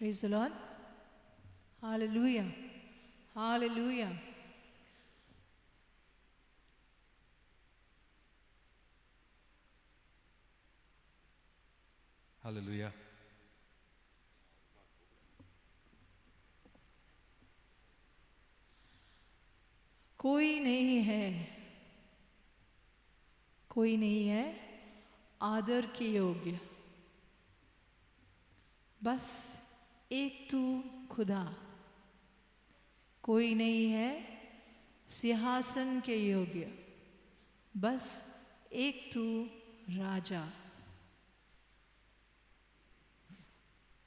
Praise the Lord. Hallelujah. Hallelujah. Hallelujah. कोई नहीं है, कोई नहीं है आदर के योग्य, बस एक तू खुदा। कोई नहीं है सिंहासन के योग्य, बस एक तू राजा।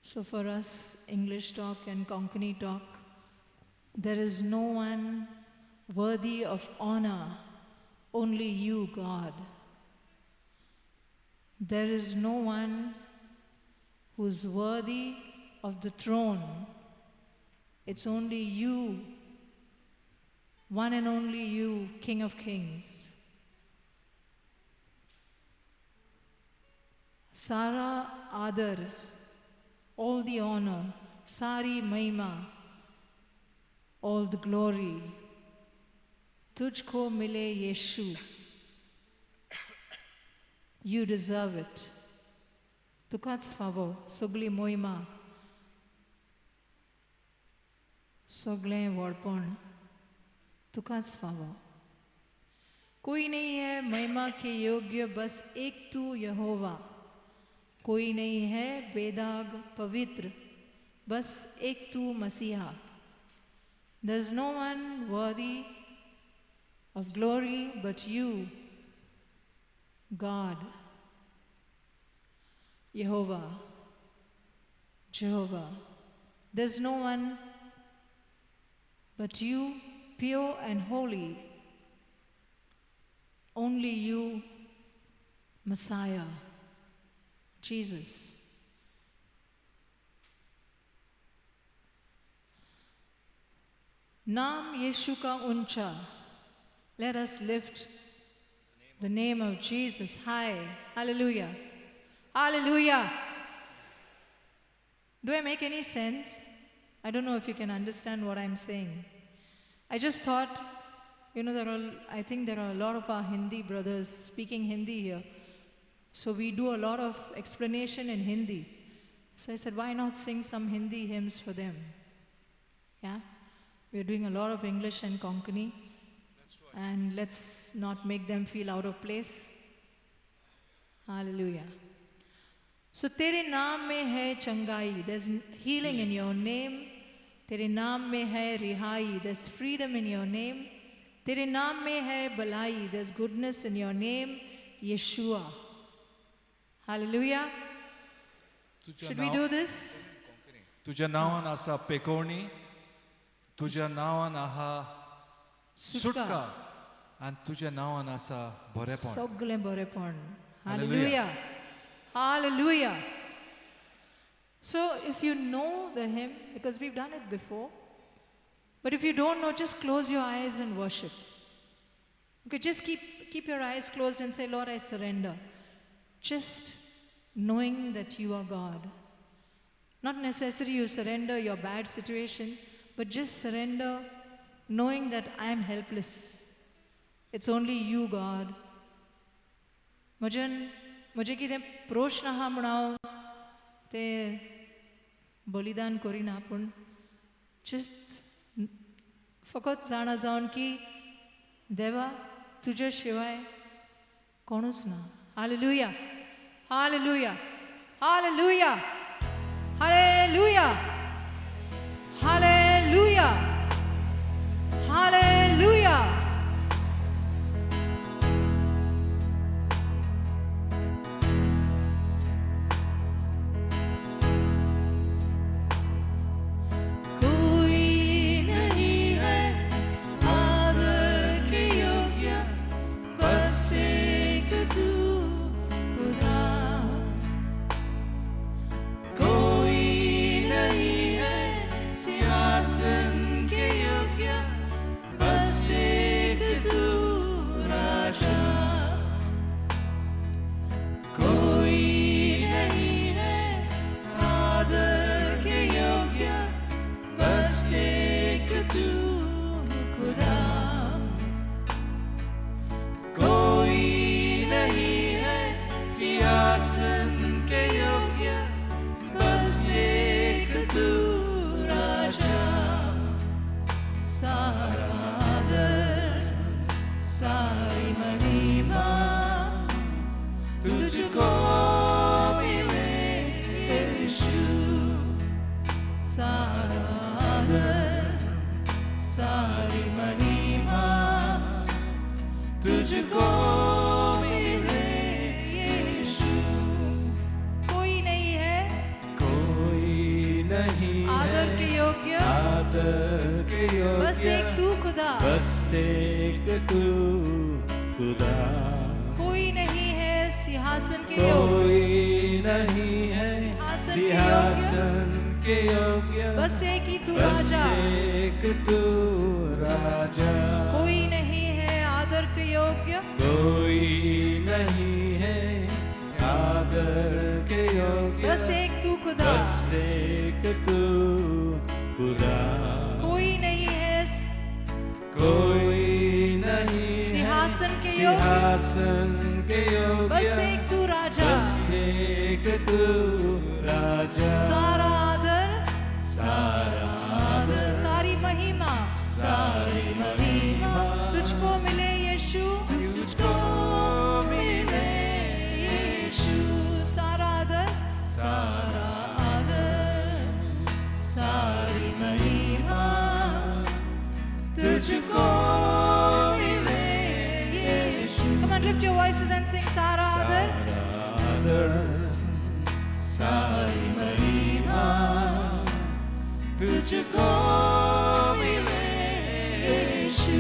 So for us, English talk and Konkani talk, there is no one worthy of honor, only you, God. There is no one who's worthy of the throne. It's only you, one and only you, King of Kings. Sara Adar, all the honor, Sari Mahima, all the glory, Tujhko mile Yeshu. You deserve it. Tukat svago, sogli moima, sogle warpon, tukat svago. कोई नहीं है महिमा के योग्य, बस एक तू यहोवा। कोई नहीं है बेदाग पवित्र, बस एक तू मसीहा। There's no one worthy of glory but you, God, Yehovah, Jehovah. There's no one but you, pure and holy. Only you, Messiah, Jesus. Naam Yeshu ka uncha. Let us lift the name of Jesus high. Hallelujah. Hallelujah. Do I make any sense? I don't know if you can understand what I'm saying. I just thought, I think there are a lot of our Hindi brothers speaking Hindi here. So we do a lot of explanation in Hindi. So I said, why not sing some Hindi hymns for them? Yeah? We're doing a lot of English and Konkani. And let's not make them feel out of place. Hallelujah. So, Tere naam mein hai changai. There's healing in your name. Tere naam mein hai rihai. There's freedom in your name. Tere naam mein hai balai. There's goodness in your name. Yeshua. Hallelujah. Should we do this? Tuja nawan asa pekorni. Tuja nawan aha sutka. And tuja nawan asa borepon. Sogle borepon. Hallelujah. Hallelujah. So if you know the hymn, because we've done it before, but if you don't know, just close your eyes and worship. Okay, just keep your eyes closed and say, Lord, I surrender. Just knowing that you are God. Not necessarily you surrender your bad situation, but just surrender knowing that I am helpless. It's only you, God. मुझे कितें प्रश्न आहा म्हणाव ते बलिदान करिना, पूण just फकत जाणा जावन की देवा तुजे शिवाय कोणूच ना. Hallelujah. Hallelujah. Hallelujah. Hallelujah. Hallelujah. Hallelujah. Koई nahi hai आदर के योग्य, आदर के बस योग्य, एक तू खुदा, बस एक तू खुदा। कोई नहीं है सिंहासन के योग्य, कोई नहीं है सिंहासन के योग्य, बस एक ही तू बस राजा, एक तू राजा। कोई नहीं है आदर के योग्य, कोई नहीं है आदर के योग्य, बस एक तू खुदा, बस एक तू खुदा। कोई नहीं है कोई नहीं है सिंहासन के योग्य, सिंहासन के योग्य, बस एक तू राजा, बस एक तू राजा। सारा आदर, सारा आदर, सारी महिमा, सारी महिमा तुझको मिले यीशु, तुझको मिले यीशु। सारा आदर, सारा आदर, सारी महिमा तुझको मिले यीशु। Come on, lift your voices and sing सारा आदर, सारा आदर, सारी महिमा तुझको मिले यीशु।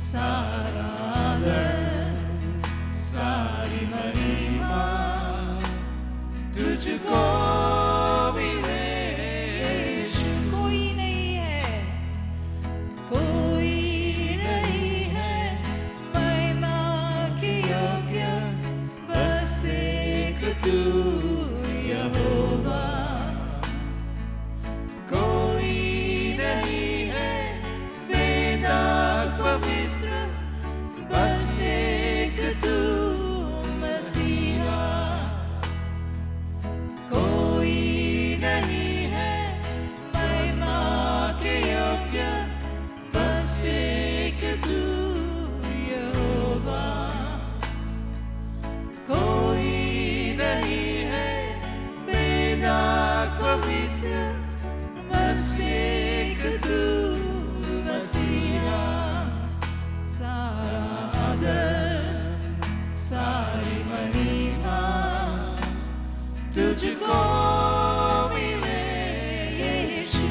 सारा आदर, सारी महिमा तुझको मिले यीशु। कोई नहीं है, कोई नहीं है महिमा के योग्य, बस एक तू यहोवा। कोई नहीं है वेदांत पवित्र, बस एक तू मसीहा, कोई नहीं है महिमा के योग्य, बस एक तू यहोवा। कोई नहीं है वेदांत पवित्र, बस एक तू मसीहा। सारा आदर, सारी महिमा तुझको मिले यीशु।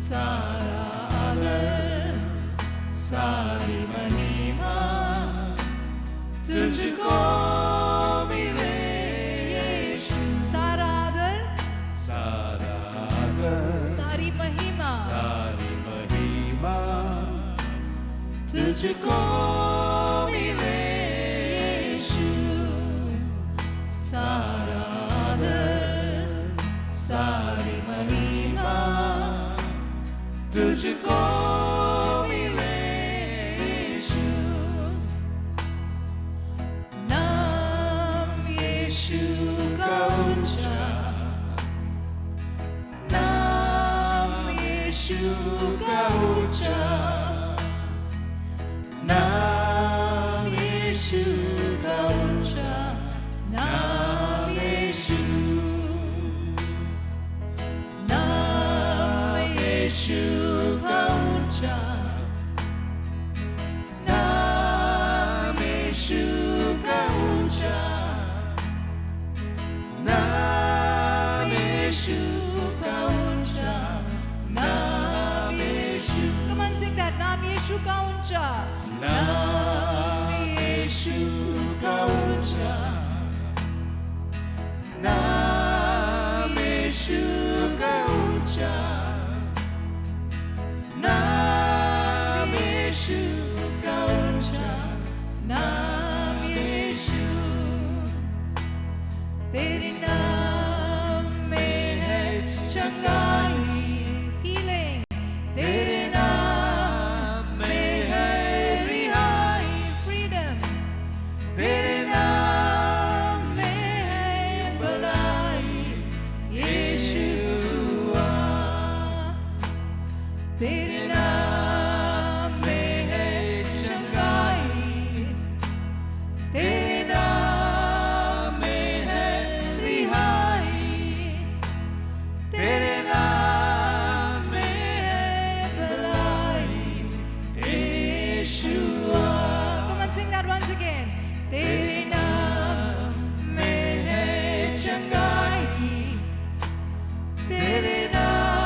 सारा आदर, सारी महिमा तुझको मिले यीशु। सारा आदर, सारा आदर, सारी महिमा सारी महिमा तुझको मिले यीशु। सारा आदर, सारी महिमा तुझको मिले यीशु। नाम यीशु का ऊंचा, नाम यीशु का ऊंचा, नाम यीशु का ऊंचा, नाम यीशु, नाम यीशु का ऊंचा, नाम यीशु का ऊंचा, नाम यीशु का ऊंचा, नाम यीशु। Come on, sing that. नाम यीशु का ऊंचा, नाम यीशु का ऊंचा, नाम यीशु का ऊंचा, नाम यीशु का ऊंचा, नाम यीशु। तेरे नाम में है चंगाई, healing, तेरे नाम में है रिहाई, freedom, तेरे नाम में है भलाई, यीशुआ। तेरे नाम में है चंगाई, तेरे नाम में है रिहाई, तेरे नाम में है भलाई, यीशुआ। Come on, sing that once again. तेरे नाम में है चंगाई, तेरे नाम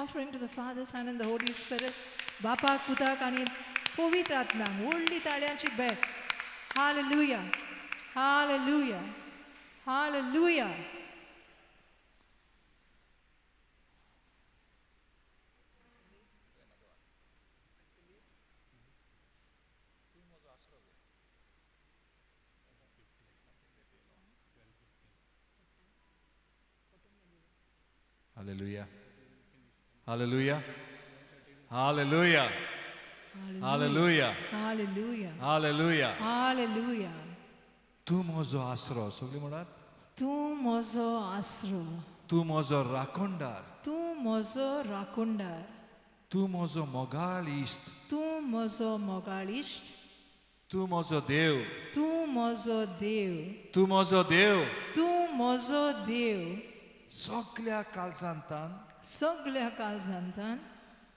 offering to the Father, Son and the Holy Spirit. Bapak, Putak आणि पवित्र आत्मा व्हडली ताळ्यांची भेट. Hallelujah. Hallelujah. Hallelujah. Hallelujah. Hallelujah. Hallelujah. Hallelujah. Hallelujah. Hallelujah. Hallelujah. तू म्हजो आसरो सगळीं म्हणत तूं म्हजो आसरो. तू म्हजो राखणदार तूं म्हजो राखणदार. तू म्हजो मोगाळ इश्ट तूं म्हजो मोगाळ इश्ट. तू म्हजो देव तूं म्हजो देव. तू म्हजो देव तूं म्हजो देव. सगळ्या काळजांतान सगळ्या काळजांतान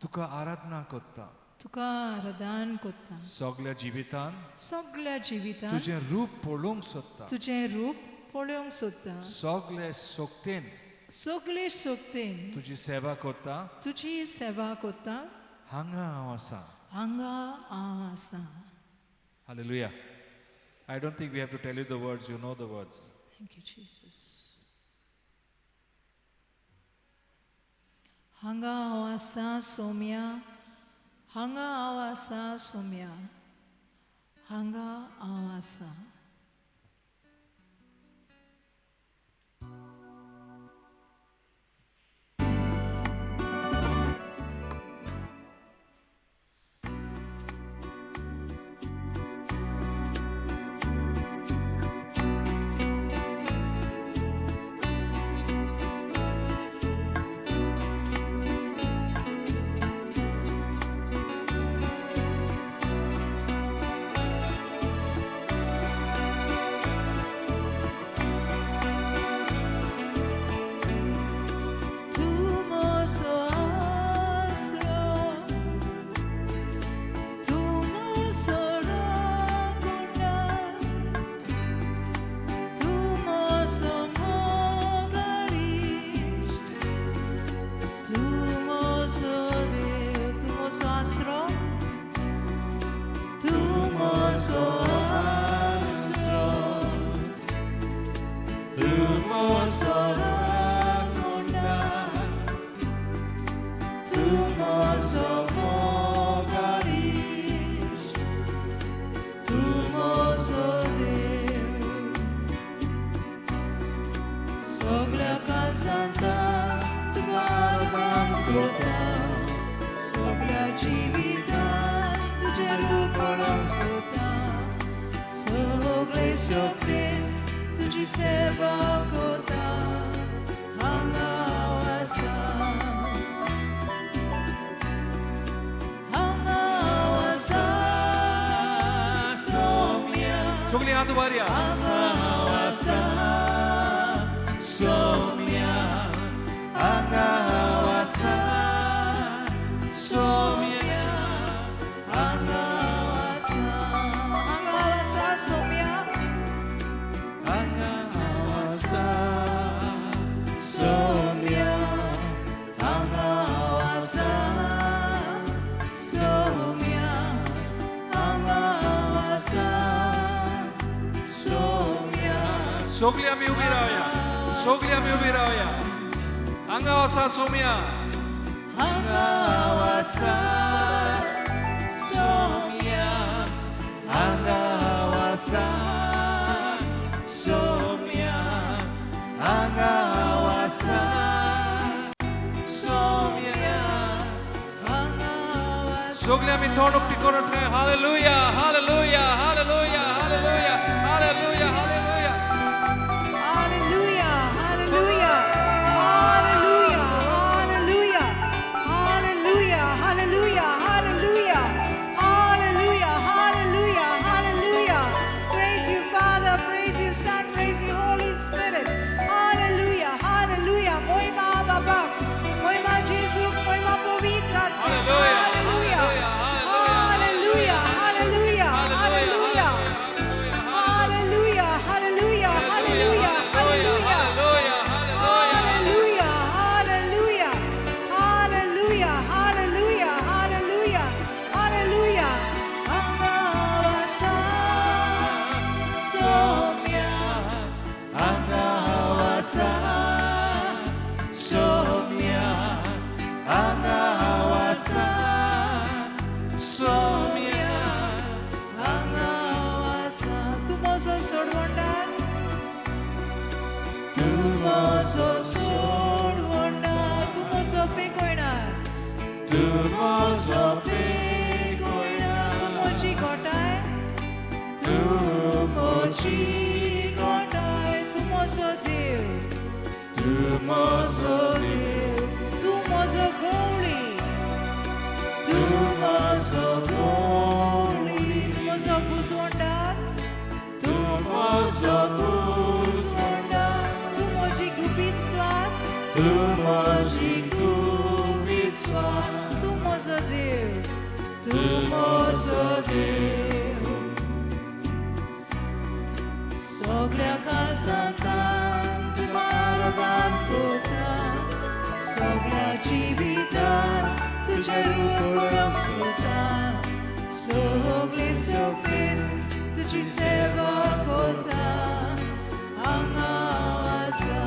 तुका आराधना करता तुका आराधन करता. सगळ्या जिवितान सगळ्या जिवितांत तुझें रूप पळोवंक सोदता तुजें रूप पळोवंक सोदता. सगळे सोक्तेन सगळे सोबतीन तुजी सेवा करता तुजी सेवा करता. हांगा हांव आसा. हांगा हांव आसा. Hallelujah. I don't think we have to tell you the words, you know the words. Thank you, Jesus. हांगा हांव आसा सोम्या. हांगा हांव आसा सोम्या. हांगा हांव आसा. तुझी सेवा करता. हांगा हांव आसा. हांगा हांव आसा सोम्या. सगळीं हात उबारया. हांगा हांव आसा सोम्या. हांगा हांव आसा सोम्या. हांगा हांव आसा. हांगा हांव आसा सोम्या. हांगा हांव आसा सोम्या. हांगा हांव आसा सोम्या. हांगा हांव आसा सोम्या. सगळीं आमी उबी रावया. सगळीं आमी उबी रावया. हांगा आसा सोम्या. हांगा हांव आसा सोम्या. हांगा हांव आसा सोम्या. हांगा हांव आसा सोम्या. हांगा हांव आसा. सगळीं आमी तोंड उक्ती करून सांगया hallelujah hallelujah hallelujah hallelujah hallelujah hallelujah. Hallelujah, hallelujah, hallelujah, hallelujah, hallelujah, hallelujah, hallelujah, hallelujah, hallelujah, hallelujah. Praise you, Father, praise you, Son, praise you, Holy Spirit. Hallelujah, hallelujah. Moima Baba, Moima Jesus, Moima Pavitra. Hallelujah, Hallelujah, hallelujah, hallelujah. hallelujah, hallelujah. म्हजो सोडवणा तूं म्हजो पेकोयणार तूं म्हजो पेकोयणार तूं म्हजी घोटाय तूं म्हजी घोटाय तूं म्हजो देव तूं म्हजो देव तूं म्हजो गवळी तूं म्हजो गवळी तूं म्हजो बुजवंडार तूं म्हजो बुजवंडार तूं म्हजी गुपीत स्वात तूं म्हजी गुपीत स्वात तूं म्हजो देव तूं म्हजो देव सगळ्या काळजांत तुका आराधना करता सगळ्या जिवितांत तुजें रूप पळोवंक सोदता सगळे सगळेन तुजी सेवा करता हांगा आसा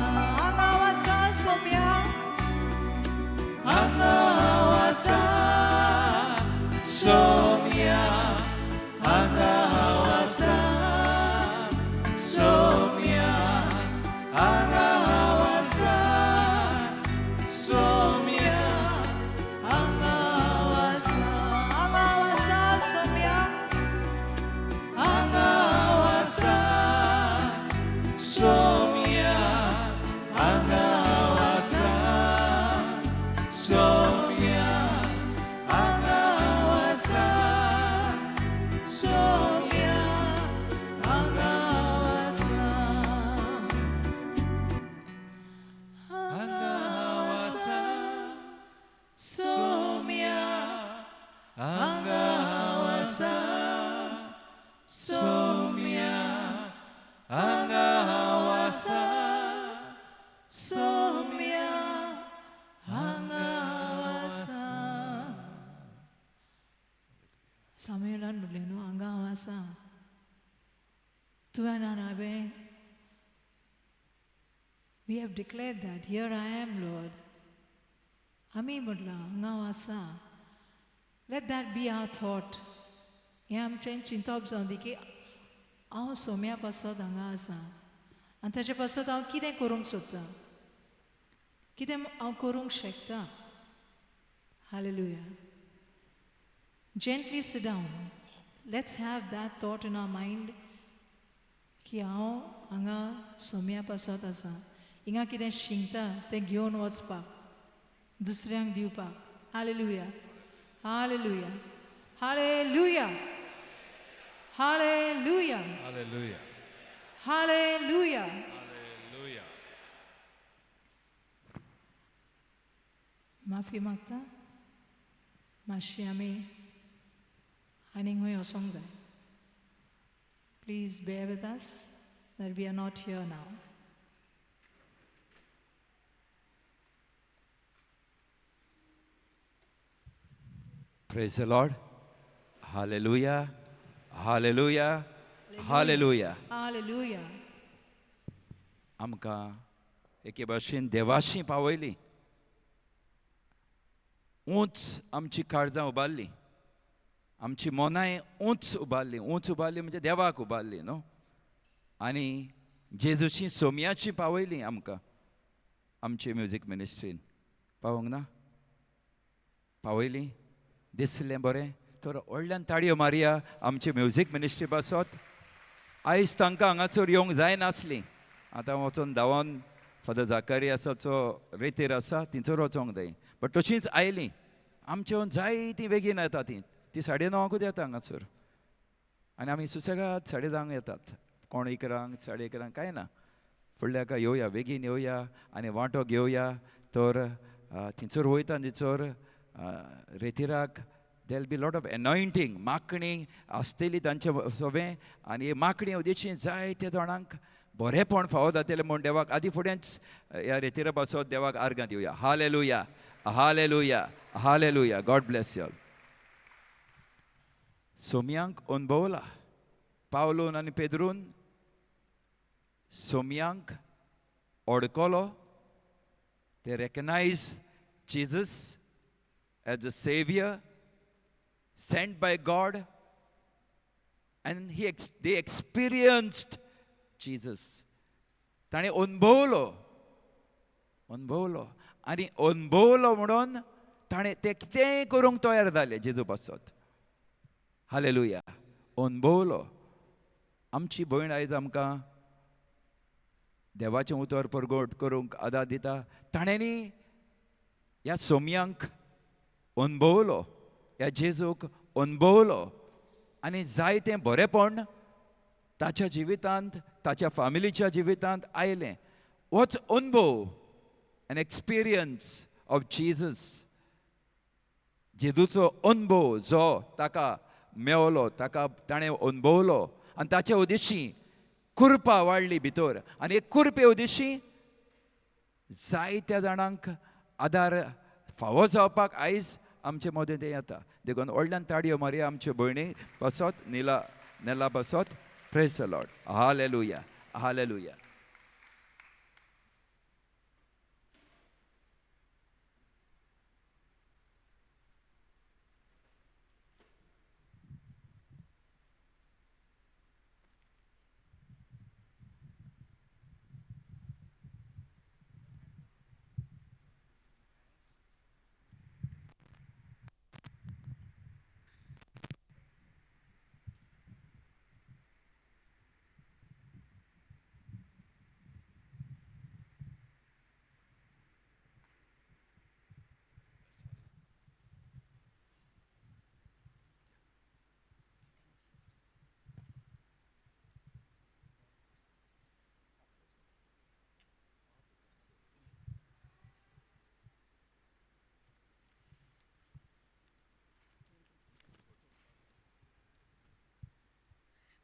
सोम्या हांगा आसा सोम्या हांगा आसा सोम्या हांगा आसा सोम्या हांगा आसा सोम्या हांगा आसा सोम्या हांगा आसा सोम्या हांगा आसा सोम्या हांगा आसा हांगा आसा सोम्या हांगा आसा सोम्या हांगा आसा सोम्या हांगा आसा सामुएलान म्हणलें न्हू हांगा हांव आसा तुवें आनी हांवें we have declared that here I am Lord आमी म्हटलां हांगा हांव आसा let that be our thought हें आमचें चिंतप जावन दी की हांव सोम्या पासत हांगा आसा आनी ताचे पासत हांव कितें करूंक सोदतां कितें हांव करूंक शकता hallelujah gently sit down let's have that thought in our mind की हांव हांगा सोम्या पासत आसा हिंगा कितें शिंकता तें घेवन वचपाक दुसऱ्यांक दिवपाक hallelujah hallelujah hallelujah hallelujah Hallelujah. Hallelujah Hallelujah. माफी मागता मातशी आमी आनीक खंय वचोंक जाय please bear with us that we are not here now. Praise the Lord. Hallelujah. Hallelujah. Hallelujah. Hallelujah. आमकां एके भाशेन देवाशी पावयली उंच आमची काळजां उबारली आमची मोनाय उंच उबारली म्हणजे देवाक उबारली न्हू आनी जेजूची सोम्याची पावयली आमकां आमचे म्युजीक मिनिस्ट्रीन पावोंक ना पावयली दिसलें बरें तर व्हडल्यान ताळयो मारया आमची म्युजीक मिनिस्ट्री पासत आयज तांकां हांगासर येवंक जाय नासली आतां वचोन धांवोन फादर जाकारियासाचो रेतीर आसा थंयसर वचोंक जाय बट तशींच आयलीं आमचें जायतीं बेगीन येता ती 9:30 येता हांगासर आनी आमी सुसेगाद 10:30 येतात कोण 11 11:30 कांय ना फुडल्या हाका येवया बेगीन येवया आनी वांटो घेवया तर थंयसर वयता थंयसर रेतीराक there will be lot of anointing माखणी आसतली तांचे सोबें आनी ही माखणी उदेशी जायत्या जाणांक बरेंपण फावो जातलें म्हूण देवाक आदी फुडेंच ह्या रेतीरा पासत देवाक आर्गां दिवया hallelujah hallelujah hallelujah God bless you all सोम्यांक अनुभवला पावलोन आनी पेद्रून सोम्यांक ओडकोलो ते रेकग्नायज Jesus as a savior sent by God and they experienced Jesus. ताणें अनुभवलो अनुभवलो आनी अनुभवलो म्हणून ताणें तें कितेंय करूंक तयार जालें जेजू पासत. हालेलुया. अनुभवलो. आमची भयण आयज आमकां देवाचें उतर परगट करूंक आदार दिता. ताणेंनी ह्या सोमयांक अनुभवलो, ह्या जेजूक अनुभवलो आनी जायतें बरेंपण ताच्या जिवितांत, ताच्या फॅमिलीच्या जिवितांत आयलें. होच अनुभव, एन एक्सपिरियन्स ऑफ जिजस. जेजूचो अनुभव जो ताका मेवलो, ताका ताणें अनुभवलो आनी ताचे उद्देशी कृपा वाडली भितर. आनी एक कृपे उद्देशी जायत्या जाणांक आदार फावो जावपाक आयज आमचे मदत येता. देखून व्हडल्यान ताडयो मारया आमच्यो भयणी बसत, नेला बसत. Praise the Lord. Hallelujah, hallelujah.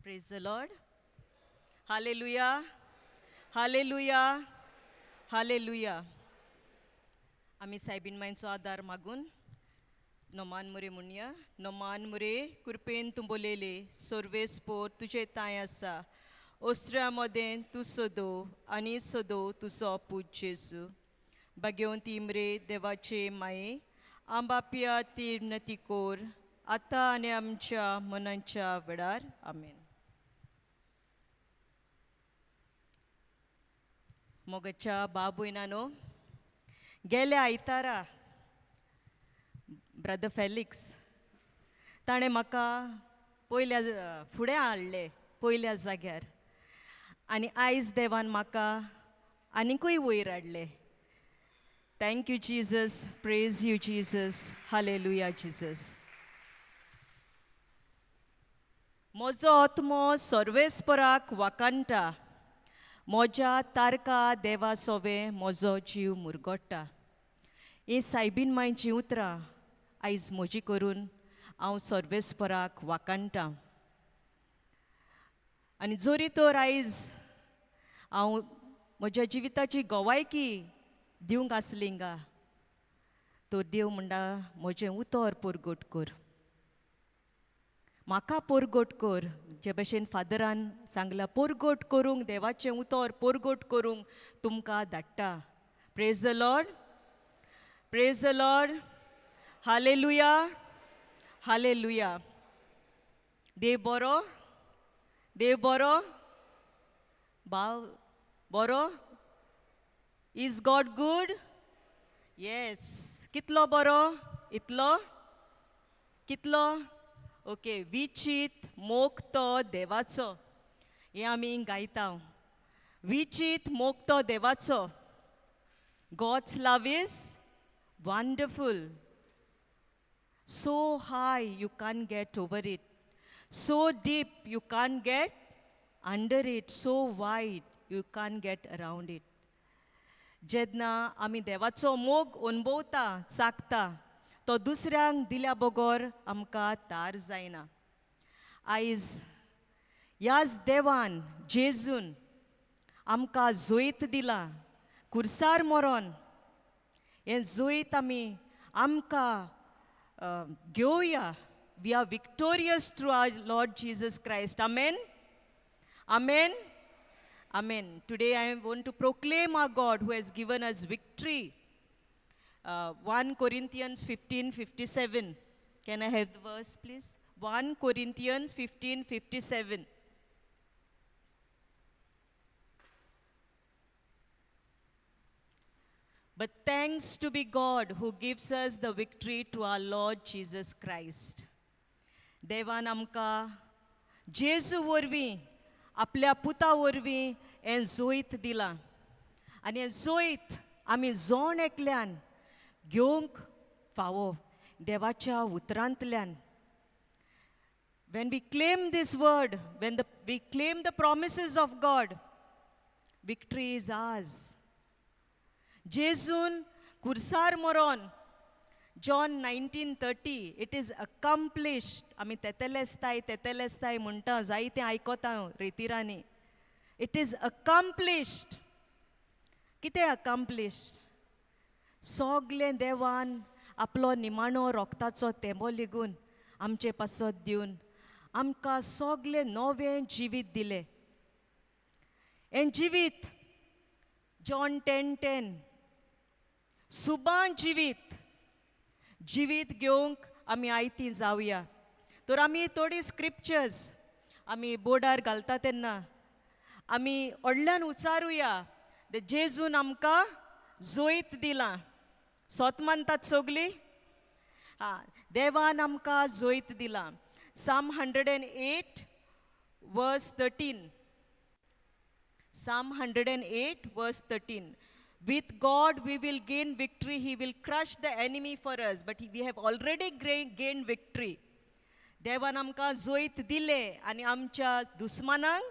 Praise the Lord. Hallelujah. Hallelujah. Hallelujah. आमी सायबीन मायचो आदार मागून नोमान मुरे म्हणया. नोमान मुरे कृपेन तुंबोलेले सोर्वेस पोर तुजे ताय आसा. ओस्त्र्या मोदें तूं सोदो आनी सोदो तुजो पूज जेजू. भाग्यवंती इमरे देवाचे माये आंबापिया तीर्ण तिकोर आतां आनी आमच्या मनांच्या वेळार. आमेन. मोगाच्या बाबू इनानो गेल्या आयतारा ब्रदर फेलिक्स ताणें म्हाका पयल्या फुडें हाडलें पयल्या जाग्यार आनी आयज देवान म्हाका आनिकूय वयर हाडलें. Thank you Jesus. Praise you Jesus. Hallelujah Jesus. म्हजो आत्मो सर्वेस्पराक वाकांटा. म्हज्या तारका देवा सोवे म्हजो जीव मुरगोडटा. ही सायबीन मायची उतरां आयज म्हजी करून हांव सर्वेस्पराक वाकांटा. आनी जोरी तर आयज हांव म्हज्या जिविताची गोवायकी दिवंक आसली हिंगा तो देव म्हणटा म्हजें उतर परगट कर. म्हाका परगट कर. जे भशेन फादरान सांगलां परगट करूंक देवाचें उतर परगट करूंक तुमकां धाडटा. Praise the Lord. Praise the Lord. Hallelujah. Hallelujah. देव बरो. देव बरो. भाव बरो. Is God good. येस. कितलो बरो. इतलो. कितलो. ओके. विचित मोग तो देवाचो. हें आमी गायता. विचित मोग तो देवाचो. God's love is wonderful. So high you can't get over it. So deep you can't get under it. So wide you can't get around it. जेन्ना आमी देवाचो मोग अनुभवता चाखता तो दुसऱ्यांक दिल्या बगोर आमकां तार जायना. आयज ह्याच देवान जेजून आमकां जोईत दिलां. कुर्सार मरोन हें जोईत आमी आमकां घेवया. We are victorious through our Lord Jesus Christ. Amen. Amen. Amen. Today I want to proclaim our God who has given us victory. 1 Corinthians 15:57. Can I have the verse, please? 1 Corinthians 15:57. But thanks to be God who gives us the victory to our Lord Jesus Christ. देवान आमकां जेजू वरवीं आपल्या पुता वरवीं हें जोईत दिलां आनी हें जोईत आमी जोण एकल्यान घेवंक फावो देवाच्या उतरांतल्यान. When we claim this word, when we claim the promises of God, victory is ours. जेजून कुर्सार मरोन John 19:30, it is accomplished. आमी तेतेलेस्ताय म्हणटा जायतें आयकोता रितीरांनी. It is accomplished. कितें accomplished? सोगलें देवान आपलो निमाणो रोगताचो तेंबो लेगून आमचे पासत दिवन आमकां सोगलें नवें जिवीत दिलें. हें जिवीत John 10:10 सुबान जिवीत घेवंक आमी आयतीं जावया. तर आमी थोडी स्क्रिप्चर्स आमी बोर्डार घालता तेन्ना आमी व्हडल्यान उचारुया जेजून आमकां जोईत दिलां. सोत मानतात सगलीं? देवान आमकां जोईत दिलां. Psalm 108 verse 13. Psalm 108 verse 13. With God we will gain victory. He will crush the enemy for us. But we have already gained victory. देवान आमकां जोईत दिले आनी आमच्या दुस्मानांक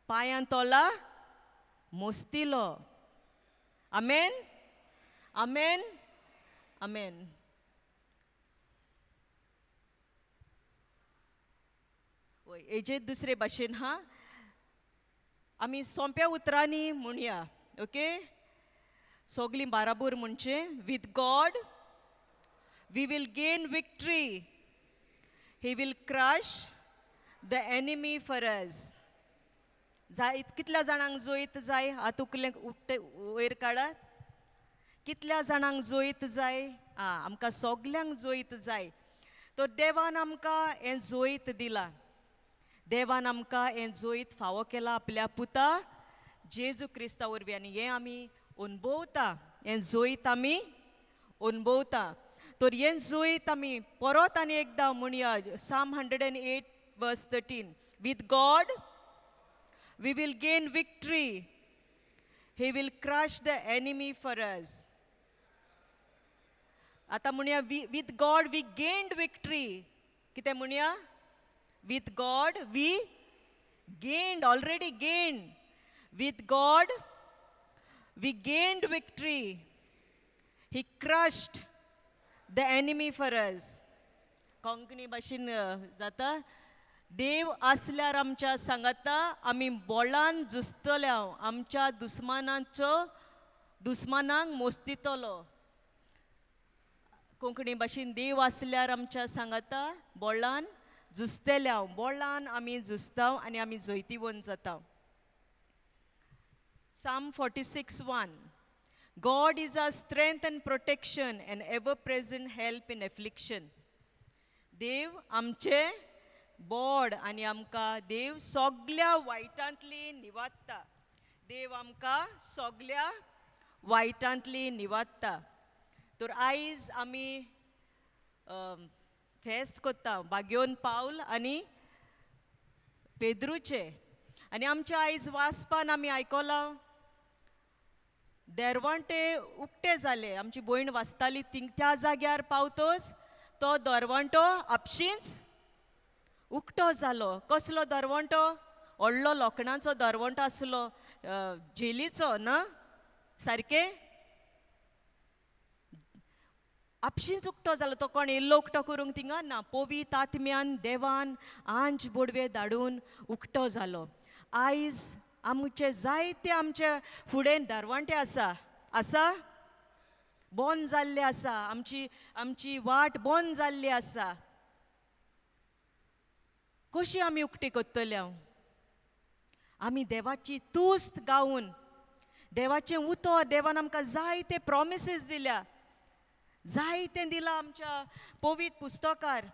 पांयां तोला मोस्तिलो. आमेन. आमेन. आमेन. हेजे दुसरे भाशेन आमी सोंप्या उतरांनी म्हणया. ओके, सोगलीं बाराबोर म्हणचे. With God we will gain victory. He will crush the enemy for us. जाय कितल्या जाणांक जोईत जाय? हात उखलें वयर काडात. कितल्या जाणांक जोईत जाय? आमकां सोगल्यांक जोईत जाय. तर देवान आमकां हें जोईत दिलां. देवान आमकां हें जोईत फावो केलां आपल्या पुता जेजू क्रिस्ता वरवीं आनी हें आमी अनुभवता. हें जोईत आमी अनुभवता. तर हें जोईत आमी परत आनी एकदां म्हणया. Psalm 108 verse 13. With God we will gain victory. He will crush the enemy for us. आता म्हणया with God we gained victory. कितें म्हणया? With God we gained, already gained. With God we gained victory. He crushed the enemy for us. Konkani भाशेन जाता. देव आसल्यार आमच्या सांगाता आमी बोळान झुजतल्या आमच्या दुस्मानांक मोस्तितलो. कोंकणी भाशेन देव आसल्यार आमच्या सांगाता बोळान झुजतल्या. बोळान आमी झुजता आनी आमी जोयतीवन जाता. Psalm 46:1. God is our strength and protection and ever-present help in affliction. देव आमचे बोड आनी आमकां देव सोगल्या वायटांतली निवाडटा. देव आमकां सोगल्या वायटांतली निवाडटा. तर आयज आमी फेस्त कोत्ता बाग्योन पावल आनी पेद्रूचे. आनी आमच्या आयज वाचपान आमी आयकोलां देरवंटे उक्ते जाले. आमची भयण वाचताली त्या जाग्यार पावतोच तो दरवंटो आपशींच उक्तो जालो. कसलो दरवंटो? व्हडलो लोखणाचो दरवंटो आसलो, जेलीचो ना सारकें. आपशींच उक्तो जालो. तो कोण येयल्लो उक्तो करूंक थिंगा ना. पवित्र आत्म्यान देवान आंज बोडवे धाडून उक्तो जालो. आयज आमचे जायते आमचे फुडें दरवंटे आसा बंद जाल्ले आसा. आमची वाट बंद जाल्ली आसा. कशी आमी उक्ती कोत्तले? आमी देवाची तुस्त गावून देवाचें उतर. देवान आमकां जायते प्रॉमिसीस दिल्या. जायतें दिलां आमच्या पवित्र पुस्तकार.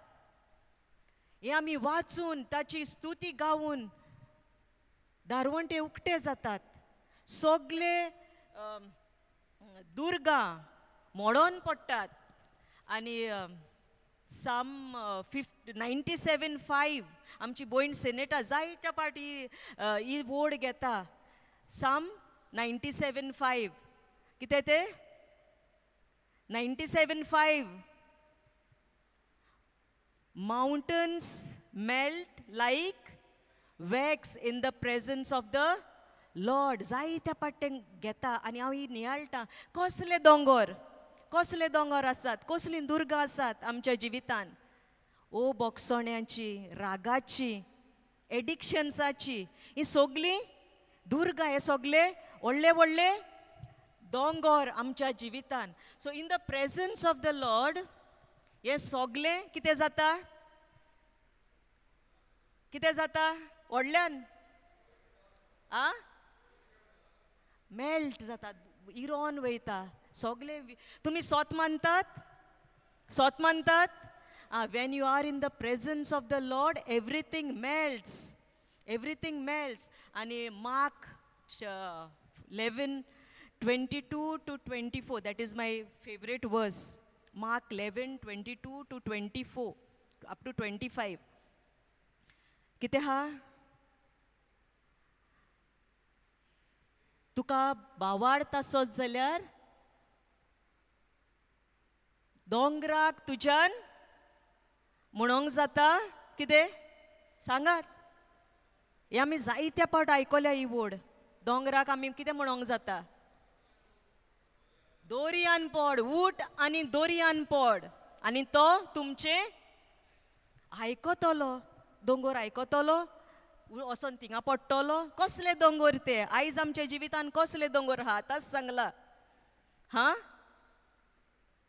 हें आमी वाचून ताची स्तुती गावून दारवंटे उक्ते जातात. सोगले दुर्गा मोडोन पडटात आनी साम 97:5 आमची भयण सेनेटा जायत्या पाटी ही वोड घेता साम 97:5 कितें ते 97:5 mountains melt like wax in the presence of the Lord. जायत्या पाट्यां घेता आनी हांव ही नियाळटा कसले दोंगर आसात, कसली दुर्गा आसात आमच्या जिवितान. ओ बोगसोण्यांची, रागाची, एडिक्शन्साची ही सगळी दुर्गा, हे सगळे व्हडले व्हडले दोंगर आमच्या जिवितान. So in the presence of the Lord हे सगळे कितें जाता, कितें जाता व्हडल्यान मेल्ट जाता, इरोन वयता सगळे. तुमी सोत मानतात Wien you R in the presence of the Lord everything melts. आनी mark 11:22-24 that is my favorite verse. Mark 11:22-24 up to 25. कितें हा, तुका बावार्थ आसत जाल्यार दोंगराक तुज्यान म्हणोंक जाता कितें सांगात. हे आमी जायत्या पावट आयकल्या ही वोड. दोंगराक आमी कितें म्हणोंक जाता, दोरयान पड, उठ आनी दोरयान पड आनी तो तुमचे आयकतलो. दोंगर आयकतलो, वसोन थिंगा पडटलो. कसले दोंगर ते आयज आमच्या जिवितान कसले दोंगर आहा आतांच सांगला.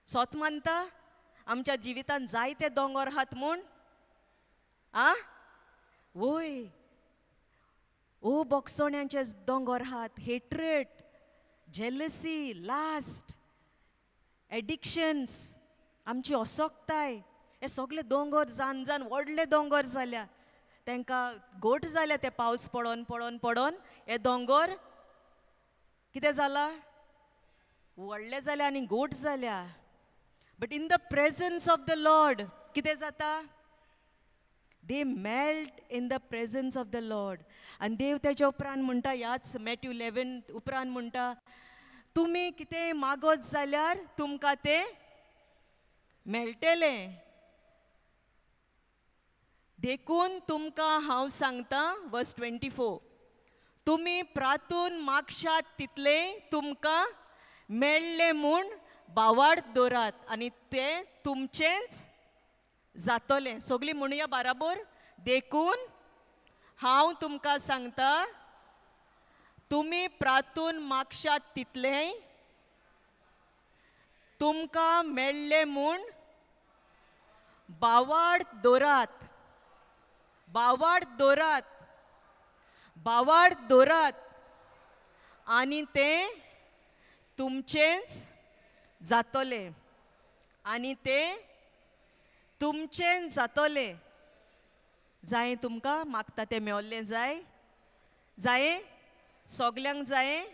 सोत मानता आमच्या जिवितान जायते दोंगर आहात म्हूण. वय ओ बोगसोण्यांचे दोंगर आहात. हेट्रेट, जेलसी, लास्ट, एडिक्शन्स, आमची असोकताय, हे सगळे दोंगर जावन जावन व्हडले दोंगर जाल्या. तांकां गोट जाल्या ते पावस पडोन पडोन पडोन हे दोंगर कितें जाला, व्हडले जाल्या आनी गोट जाल्या. But in the presence of the Lord कितें जाता, they melt in the presence of the Lord. आनी देव तेच्या उपरांत म्हणटा, ह्याच मॅथ्यू 11 उपरांत म्हणटा, तुमी कितें मागत जाल्यार तुमकां तें मेळटलें. देखून तुमकां हांव सांगता, वर्स 24, तुमी प्रार्थून मागशात तितलें तुमकां मेळ्ळें म्हूण बावार्थ दवरात आनी तें तुमचेंच जातलें. सगळीं म्हणुया बाराबर, देखून हांव तुमकां सांगता, तुमी प्रार्थून मागशात तितलें तुमकां मेळ्ळें म्हूण बावार्थ दवरात. बावार्थ दवरात आनी तें तुमचेंच जातलें. आनी तें तुमचें जातलें. जायें तुमकां मागता तें मेळ्ळें जायें सगल्यांक जायें.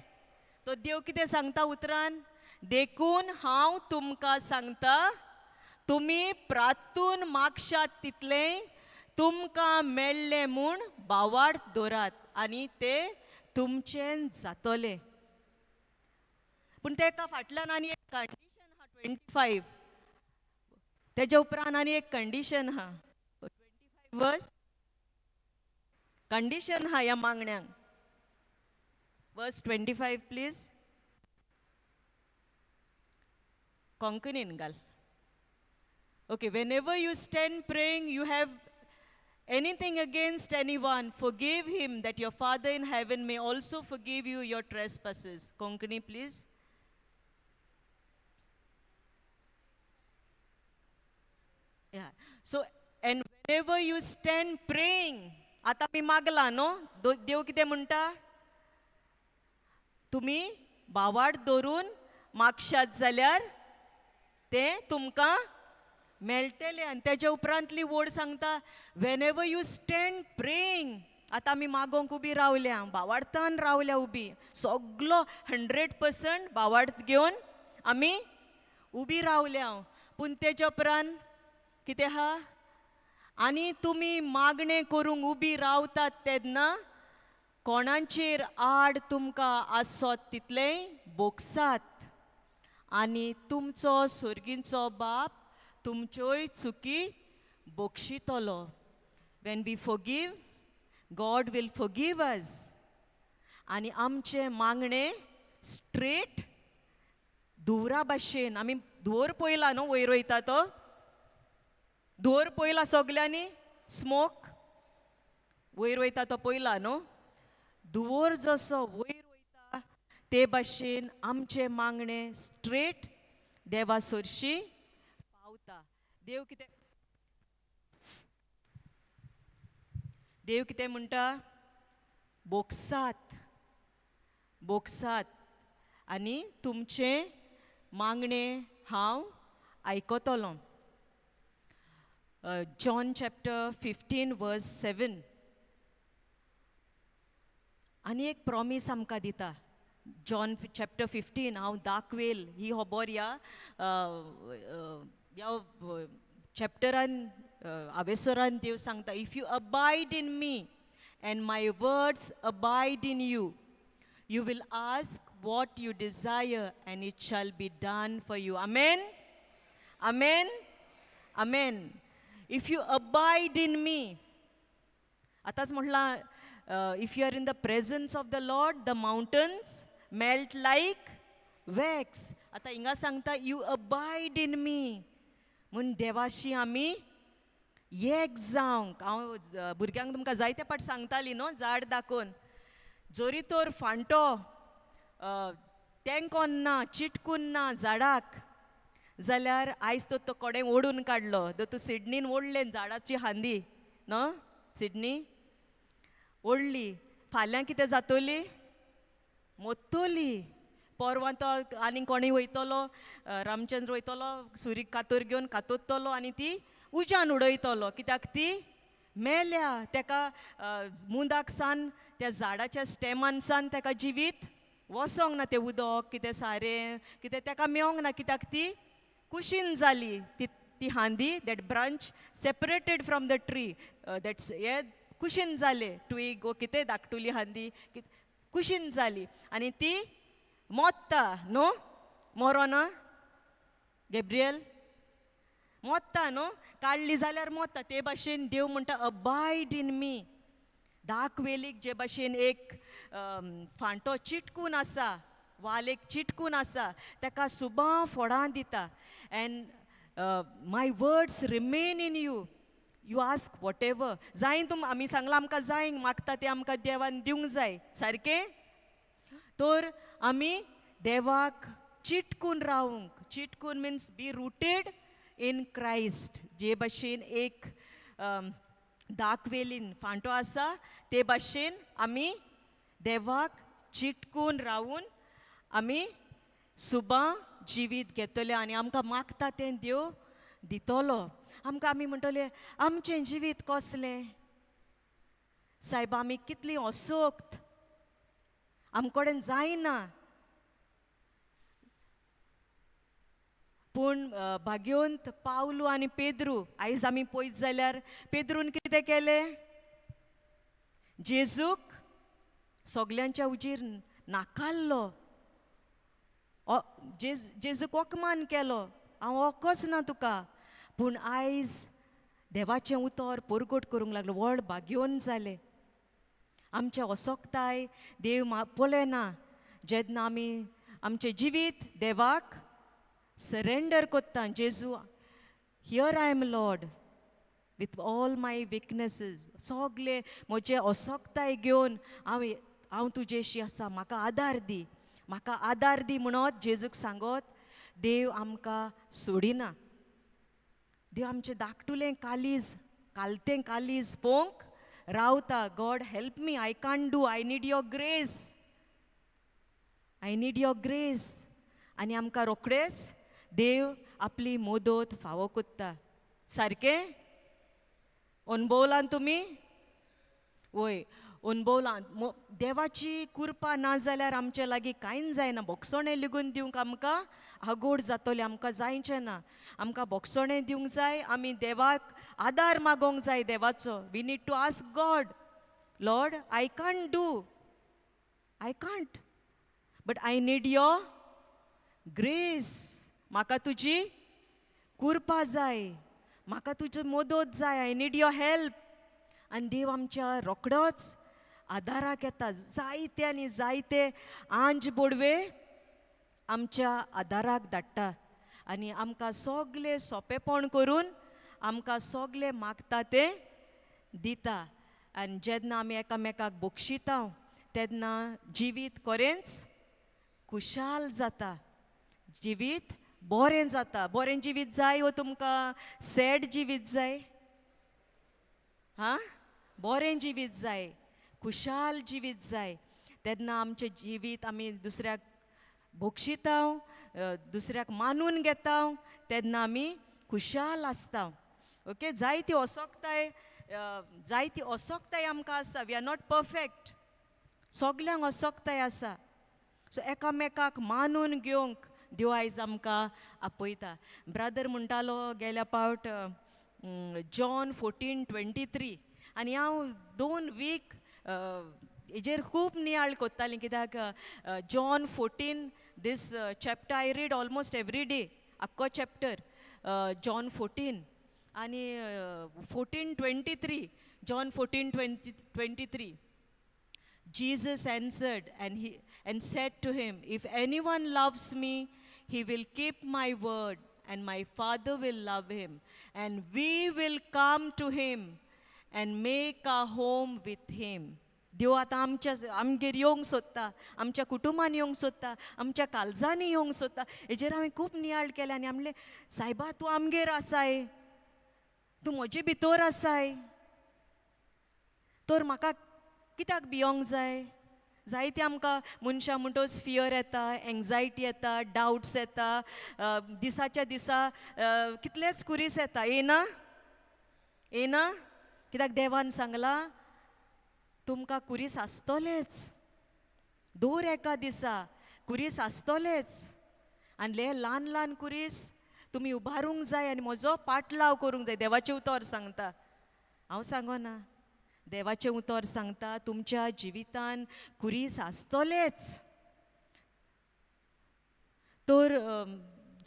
तो देव कितें सांगता उतरान, देखून हांव तुमकां सांगता, तुमी प्रार्थून मागशात तितलें तुमकां मेळ्ळें म्हूण बावार्थ दवरात आनी तें तुमचें जातलें. पूण तेका फाटल्यान आनी एक कंडिशन आहा. 25 तेज्या उपरांत आनी एक कंडिशन आहा. 25 वर्स कंडिशन आहा ह्या मागण्यांक. वर्स 25 प्लीज. कोंकणीन घाल. Okay. whenever you stand praying, you have anything against anyone, forgive him, that your Father in heaven may also forgive you your trespasses. Konkani, please. Yeah. So, and whenever you stand praying, आता मी मागला no, देव कितें म्हणटा, तुम्ही बावार्थ दवरून मागशात जाल्यार तें तुमकां मेळटलें. आनी तेज्या उपरांतली वोड सांगता, whenever you stand praying. आतां आमी मागोंक उबी रावल्या, भावार्थान रावल्या उबी. सगलो 100% भावार्थ घेवन आमी उबी रावल्या. पूण तेच्या उपरांत कितें आहा? आनी तुमी मागणें करूंक उबी रावतात तेन्ना कोणाचेर आड तुमकां आसत तितलें बोगसात, आनी तुमचो सुर्गीचो बाप तुमच्योय चुकी बोगशितलो. When we forgive, God will forgive us. आनी आमचें मागणें स्ट्रेट धुवरा भाशेन, आमी धुवर पयला न्हू वयर वयता तो, धुवर पयला सगल्यांनी, स्मोक वयर वयता तो पयला न्हू. धुवर जसो वयर वयता ते भाशेन आमचें मागणें स्ट्रेट देवा सरशी पावता. देव कितें म्हणटा? बोगसात, बोगसात, आनी तुमचें मागणें हांव आयकतलों. John chapter 15 verse 7. आनी एक प्रॉमीस आमकां दिता. John chapter 15 हांव दाखवेल ही खबर ह्या चॅप्टरान हांवेसरान देव सांगता, if you abide in me and my words abide in you, you will ask what you desire and it shall be done for you. Amen? Amen? Amen. If you abide in me, आताच म्हटला, if you are in the presence of the Lord, the mountains melt like wax. आता हिंगा सांगता, you abide in me. म्हूण देवाशी आमी एक जावंक. हांव भुरग्यांक तुमकां जायते पाट सांगताली न्हू, झाड दाखोवन. जोरी तर फांटो तेंकोन ना, चिटकून ना झाडाक, जाल्यार आयज तो कोडें ओडून काडलो. तूं सिडनीन ओडलें झाडाची हांदी न्हू, सिडनी ओडली, फाल्यां कितें जातली? मोत्तोली. परवां तो आनी कोणीय वयतलो, रामचंद्र वयतलो सुरी कातोर घेवन कातोतलो आनी ती उज्यान उडयतलो. कित्याक ती मेल्या. तेका मुंदाक सान त्या झाडाच्या स्टेमान सान तेका जिवीत वसोंक ना. तें उदक कितें सारें कितें तेका मेळोंक ना, कित्याक ती कुशीन जाली. ती हांदी, that branch separated from the tree, that's हे कुशीन जाले. ट्वीग वो कितें धाकटुली हांदी कुशीन जाली आनी ती मोत्ता न्हू. मोरोना गॅब्रियल? मोत्ता न्हू. काडली जाल्यार मोत्ता. ते भाशेन देव म्हणटा, अबायड इन मी. धाक वेलीक जे भाशेन एक फांटो चिटकून आसा, वाल एक चिटकून आसा, तेका सुबां फोडां दिता. End my words remain in you. You ask what ever. जाय आमी सांगलां आमकां जाय मागता तें आमकां देवान दिवंक जाय, सारकें? तर आमी देवाक चिटकून रावंक. चिटकून means be rooted in Christ. जे भाशेन एक दाखवेलीन फांटो आसा, ते भाशेन आमी देवाक चिटकून रावून आमी सुबां जिवीत घेतले आनी आमकां मागता तें देव दितलो. आमकां आमी म्हणटले, आमचें जिवीत कसलें? सायबा आमी कितलीं असोक्त, आमचे कडेन जायना. पूण भाग्योंत पावलू आनी पेद्रू, आयज आमी पळयत जाल्यार पेद्रून कितें केलें? जेजूक सगल्यांच्या उजीर नाकारलो. जेजूक वखमान केलो, हांव वखच ना तुका. पूण आयज देवाचें उतर परगट करूंक लागलो. व्हड भाग्योन जालें. आमचें असोकताय देव पळयना. जेन्ना आमी आमचें जिवीत देवाक सरेंडर कोत्ता. Jezu, here I am Lord with all my weaknesses. सगले म्हजे असोकताय घेवन हांव तुजेशी आसा, म्हाका आदार दी, म्हाका आदार दी म्हणत जेजूक सांगत देव आमकां सोडिना. देव आमचें धाकटुलें कालीज, कालतें कालीज पळोवंक रावता. God help me, I can't do, I need your grace, I need your grace. आनी आमकां रोखडेच देव आपली मदत फावो कोत्ता. सारकें? अनुभवलां तुमी? वय. अनुभवला देवाची कृपा ना जाल्यार आमचे लागीं कांयच जायना. बोगसोणें लिगून दिवंक आमकां आगोड जातोलें, आमकां जायचें ना. आमकां बोगसोणें दिवंक जाय, आमी देवाक आदार मागोंक जाय देवाचो. We need to ask God, Lord I can't do, I can't, but I need your grace. म्हाका तुजी कृपा जाय, म्हाका तुजी मदत जाय, आय नीड युअर हेल्प. आनी देव आमच्या रोखडोच आदाराक येता. जायते आनी जायते आंज बोडवे आमच्या आदाराक धाडटा आनी आमकां सोगलें सोंपेपण करून आमकां सोगलें मागता तें दिता. आनी जेन्ना आमी एकामेकाक बक्षिता तेन्ना जिवीत खरेंच खुशाल जाता, जिवीत बरें जाता. बरें जिवीत जाय वो तुमकां सॅड जिवीत जाय? हां, बरें जिवीत जाय, खुशाल जिवीत जाय. तेन्ना आमचें जिवीत आमी दुसऱ्याक बक्षिता, दुसऱ्याक मानून घेता, तेन्ना आमी खुशाल आसता. ओके, जायती असोकताय आमकां आसा. वी आर नॉट परफेक्ट, सोगल्यांक असोकताय आसा. सो एकामेकाक मानून घेवंक देव आयज आमकां आपयता. ब्रदर म्हणटालो गेल्या पावट जॉन 14:23 आनी हांव 2 वीक हेजेर खूब नियाळ कोत्तालीं, कित्याक John 14 this chapter I read almost every day, आख्खो चॅप्टर जॉन 14. आनी 14:23, John 14:23, Jesus answered and said to him, if anyone loves me, he will keep my word, and my Father will love him, and we will come to him and make our home with him. देव आतां आमगेर येवंक सोदता, आमच्या कुटुंबान येवंक सोदता, आमच्या काळजांनी येवंक सोदता. हेजेर हांवें खूब नियाळ केलें आनी म्हणलें, सायबा तूं आमगेर आसाय, तूं म्हजे भितर आसाय, तर म्हाका कित्याक भियोंक जाय? जायते आमकां मनशां म्हणटच फियर येता, एंग्जायटी येता, डावट्स येता, दिसाच्या दिसा कितलेच कुरीस येता. येना? येना? कित्याक देवान सांगलां तुमकां कुरीस आसतलेच, दर एका दिसा कुरीस आसतलेच. आनी हे ल्हान ल्हान कुरीस तुमी उबारूंक जाय आनी म्हजो पाटलाव करूंक जाय. देवाचें उतर सांगता, हांव सांगना. देवाचें उतर सांगता तुमच्या जिवितान कुरीस आसतलेच. तर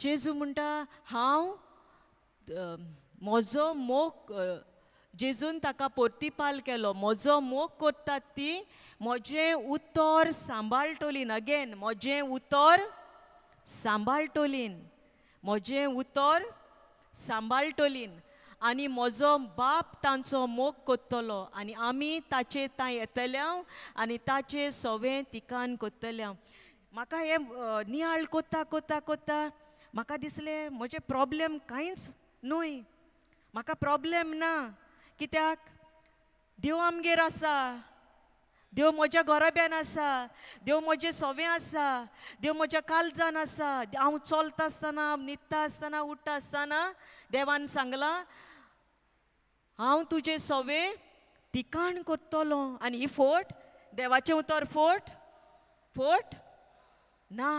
जेजू म्हणटा हांव म्हजो मोग, जेजून ताका पोर्तिपाल केलो, म्हजो मोग कोत्तात ती म्हजें उतर सांबाळटलीन. अगेन, म्हजें उतर सांबाळटलीन, म्हजें उतर सांबाळटलीन. आनी म्हजो बाप तांचो मोग कोत्तलो आनी आमी ताचे तां येतल्या आनी ताचे सवें तिकान कोत्तल्या. म्हाका हें नियाळ कोत्ता कोत्ता कोत्ता म्हाका दिसलें म्हजे प्रॉब्लेम कांयच न्हय, म्हाका प्रॉब्लेम ना. कित्याक देव आमगेर आसा, देव म्हज्या घोराब्यान आसा, देव म्हजें सवें आसा, देव म्हज्या काळजान आसा. हांव चलता आसतना, न्हिदता आसतना, उठता आसतना देवान सांगलां हांव तुजें सवें तिकाण कोत्तलो. आनी ही फोट, देवाचें उतर फोट? फोट ना.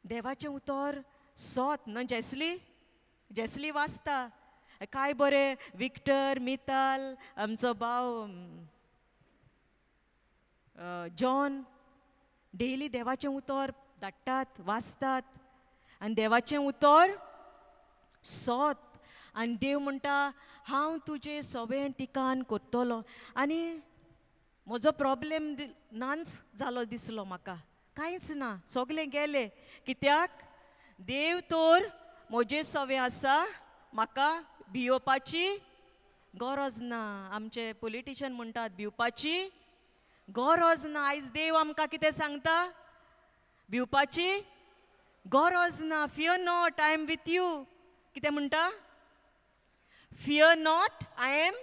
देवाचें उतर सोत न्हय. जेसली वाचता, काय बरें विक्टर, मिताल, आमचो भाव जॉन डेली देवाचें उतर धाडटात, वाचतात. आनी देवाचें उतर सोत. आनी देव म्हणटा हांव तुजें सवें तिकान कोत्तलो. आनी म्हजो प्रॉब्लेम नाच जालो दिसलो म्हाका, कांयच ना, सोगलें गेलें. कित्याक देव तर म्हजें सवें आसा, म्हाका भियोवपाची गरज ना. आमचे पॉलिटिशियन म्हणटात भिवपाची गरज ना. आयज देव आमकां कितें सांगता? भिवपाची गरज ना. Fear not, I am with you. कितें म्हणटा? Fear not, I am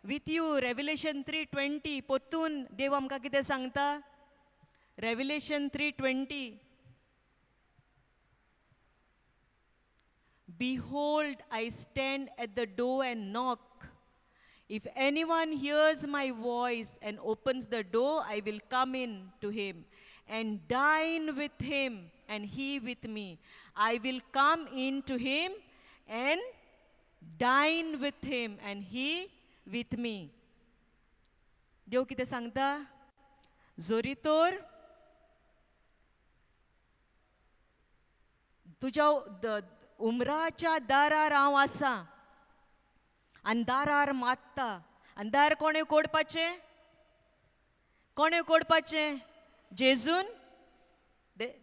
with you. Revelation 3:20 पोत्तून देव आमकां कितें सांगता? रेव्हिलेशन 3:20, Behold, I stand at the door and knock. If anyone hears my voice and opens the door, I will come in to him and dine with him and he with me. I will come in to him and dine with him and he with me. देव कितें सांगता? जोरी तोर तुज्या उमराच्या दारार हांव आसा आनी दारार मात्ता. आनी दार कोणें कोडपाचें? कोणें कोडपाचें? जेजून?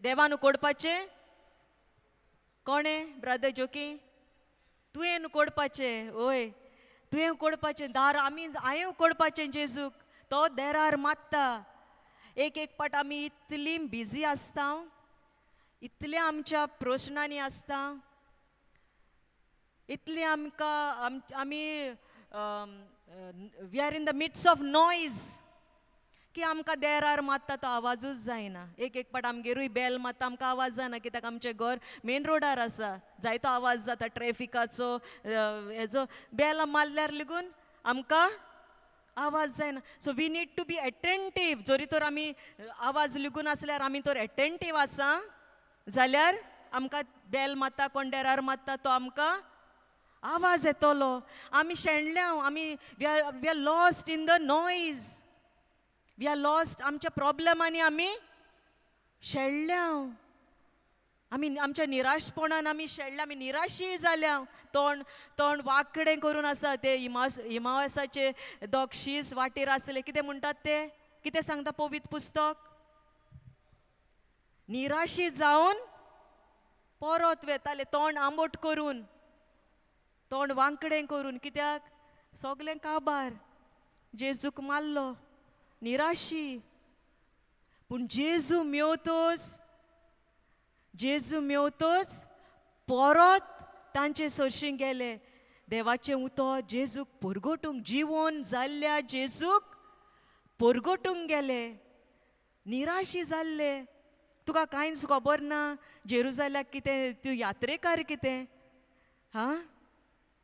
देवान कोडपाचें? कोणें? ब्रदर जोकी? तुवें न्हू कोडपाचें. ओय, तुवें कोडपाचें. दार हांवें कोडपाचें जेजूक. तो दारार मात्ता. एक पाट आमी इतली बिजी आसता, इतले आमच्या प्रश्नांनी आसता, इतले आमी we are in the midst of noise की आमकां देरार मात्ता तो आवाजूच जायना. एक पाट आमगेरूय बेल मात्ता आमकां आवाज जायना, कित्याक आमचें घर मेन रोडार आसा. जायतो आवाज जाता ट्रॅफिकाचो, हेजो. बेल मारल्यार लेगून आमकां आवाज जायना. So we need to be एटेंटीव. जोरी तर आमी आवाज लिगून आसल्यार आमी तर एटेंटीव आसा जाल्यार आमकां बेल मात्ता, कोण देरार मात्ता तो आमकां आवाज येतलो. आमी शेणल्या, आमी we are lost in the noise. We are lost आमच्या प्रॉब्लेमांनी आमी शेणल्या. आमी आमच्या निराशपणान आमी शेणल्या, आमी निराशी जाल्या. तोंड वांकडें करून आसा. ते इमावासाचे दोग शीस वाटेर आसले. कितें म्हणटात ते? कितें सांगता पवित्र पुस्तक? निराशी जावन परत वेताले, तोंड आंबट करून, तोंड वांकडें करून. कित्याक? सगलें काबार. जेजूक मारलो. निराशी. पूण जेजू मेवतोच परत तांचे सरशीं गेले. देवाचें उतर जेजूक परगटूंक, जिवोन जाल्ल्या जेजूक परगटूंक गेले. निराशी जाल्ले. तुका कांयच खबर ना जेरुजाल्याक कितें, तूं यात्रेकार कितें? हां,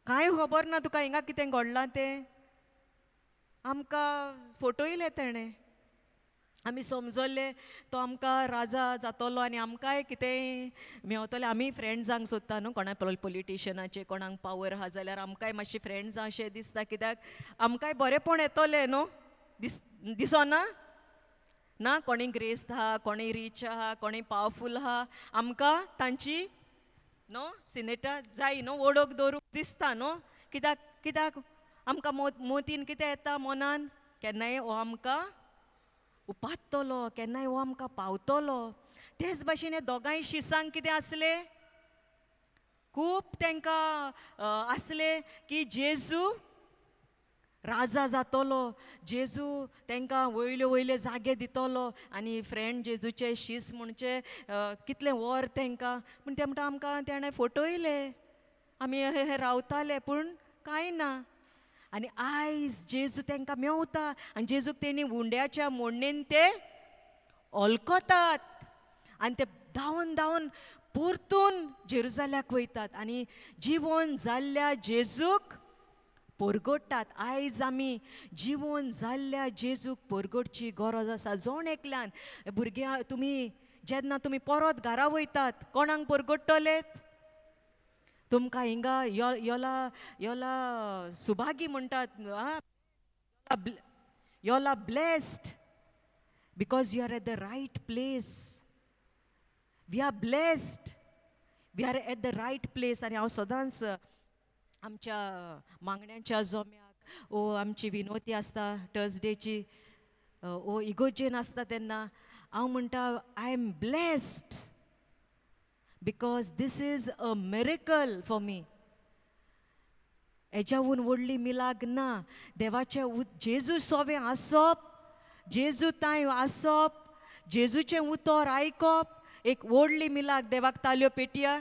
कांय खबर ना तुका हिंगा कितें घडलां तें? आमकां फोटो ताणें. आमी समजले तो आमकां राजा जातलो आनी आमकांय कितेंय मेवतलें. आमी फ्रेंड जावंक सोदता न्हू कोणा पॉलिटिशनाचे, कोणाक पावर आहा जाल्यार आमकांय मातशें फ्रेंड जावं अशें दिसता. कित्याक आमकांय बरेंपण येतलें न्हू, दिसना? ना, कोणी ग्रेस्त आहा, कोणी रीच आहा, कोणी पावरफूल आहा, आमकां तांची न्हू सिनेटा जाय न्हू वडोवक दवरूंक दिसता न्हू. कित्याक आमकां मोतीन कितें येता मनान? केन्नाय हो आमकां उपात्तलो, केन्नाय हो आमकां पावतलो. तेच भाशेन हे दोगांय शिसांक कितें आसलें? खूब तांकां आसलें की जेजू राजा जातलो, जेजू तांकां वयले जागे दितलो. आनी फ्रेंड जेजूचे शीस म्हणचे कितलें वर तांकां. पूण ते म्हणटा आमकां ताणें फोटोयले, आमी हे रावताले, पूण कांय ना. आनी आयज जेजू तांकां मेवता आनी जेजूक तेणी हुंड्याच्या मोडणेन ते ऑल्कोतात आनी ते धांवन परतून जेरुजाल्याक वयतात आनी जिवोन जाल्ल्या जेजूक परगडटात. आयज आमी जिवोन जाल्ल्या जेजूक परगडची गरज आसा. जोण एकल्यान भुरग्यां, जेन्ना तुमी परत घरा वयतात, कोणाक परगडटलेत? तुमकां हिंगा योला सुभागी म्हणटात. योला blessed because you are at the right place. We are blessed, we are at the right place. आनी हांव सदांच आमच्या मांगण्यांच्या जोम्याक आमची विनोती आसता थर्सडेची, इगोजेन आसता तेन्ना हांव म्हणटा I am blessed because this is a miracle for me. हेच्याहून व्हडली मिलाग ना. देवाचे जेजू सोवे आसप, जेजू ताय आसप, जेजूचें उतर आयकप, एक व्हडली मिलाग. देवाक ताल्यो पेटया.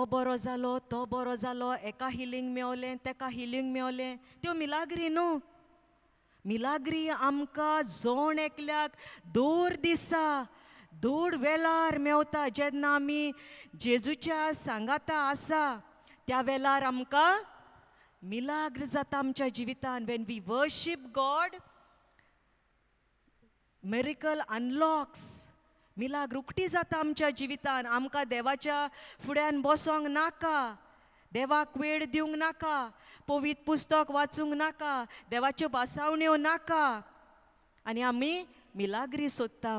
बरो जालो, तो बरो जालो, एका हिलींग मेवलें, तेका हिलींग मेवलें. त्यो मिलाग्री न्हू. मिलाग्री आमकां जोण एकल्याक दर दिसा दर वेळार मेवता. जेन्ना आमी जेजूच्या सांगाता आसा त्या वेळार आमकां मिलाग्र जाता आमच्या जिवितान. When we worship God, miracle unlocks. मिलाग्र उक्ती जाता आमच्या जिवितान. आमकां देवाच्या फुड्यान बसोंक नाका, देवाक वेळ दिवंक नाका, पवित्र पुस्तक वाचूंक नाका, देवाच्यो भासावण्यो नाका, आनी आमी मिलाग्री सोदता.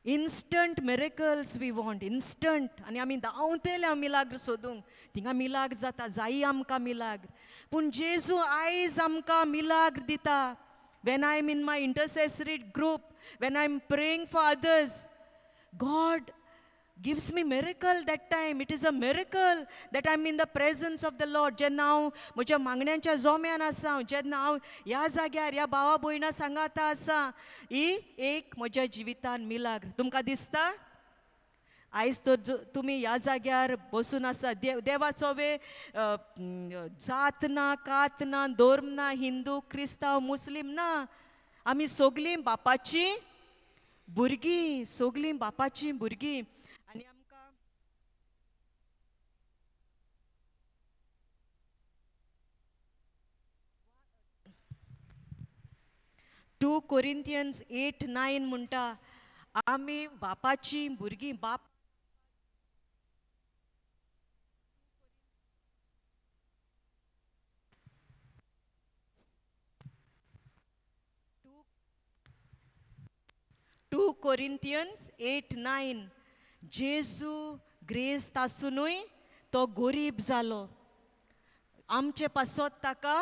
Instant miracles we want, instant. आनी आमी धांवतले हांव मिलाग्र सोदूंक. थिंगा मिलाग्र जाता, जायी आमकां मिलाग्र. पूण जेजू आयज आमकां मिलाग्र दिता. When I am in my intercessory group, when I am praying for others, God gives me miracle that time. It is a miracle that I'm in the presence of the Lord. जेन्ना हांव म्हज्या मागण्यांच्या जोम्यान आसा, जेन्ना हांव ह्या जाग्यार ह्या भावा भयणा सांगाता आसा, ही एक म्हज्या जिवितान मिलाग्र. तुमकां दिसता आयज तर तुमी ह्या जाग्यार बसून आसा, देवाचो वे जात ना, कात ना, धर्म ना, हिंदू, क्रिस्तांव, मुस्लीम ना. आमी सगलीं बापाची भुरगीं, सगलीं बापाची भुरगीं. आनी आमकां टू कोरिंथियन्स 8:9 म्हणटा, आमी बापाची भुरगीं. बाप टू कोरिंथियन्स 8:9. जेजू ग्रेस्त आसुनूय तो गरीब जालो. आमचे पासत ताका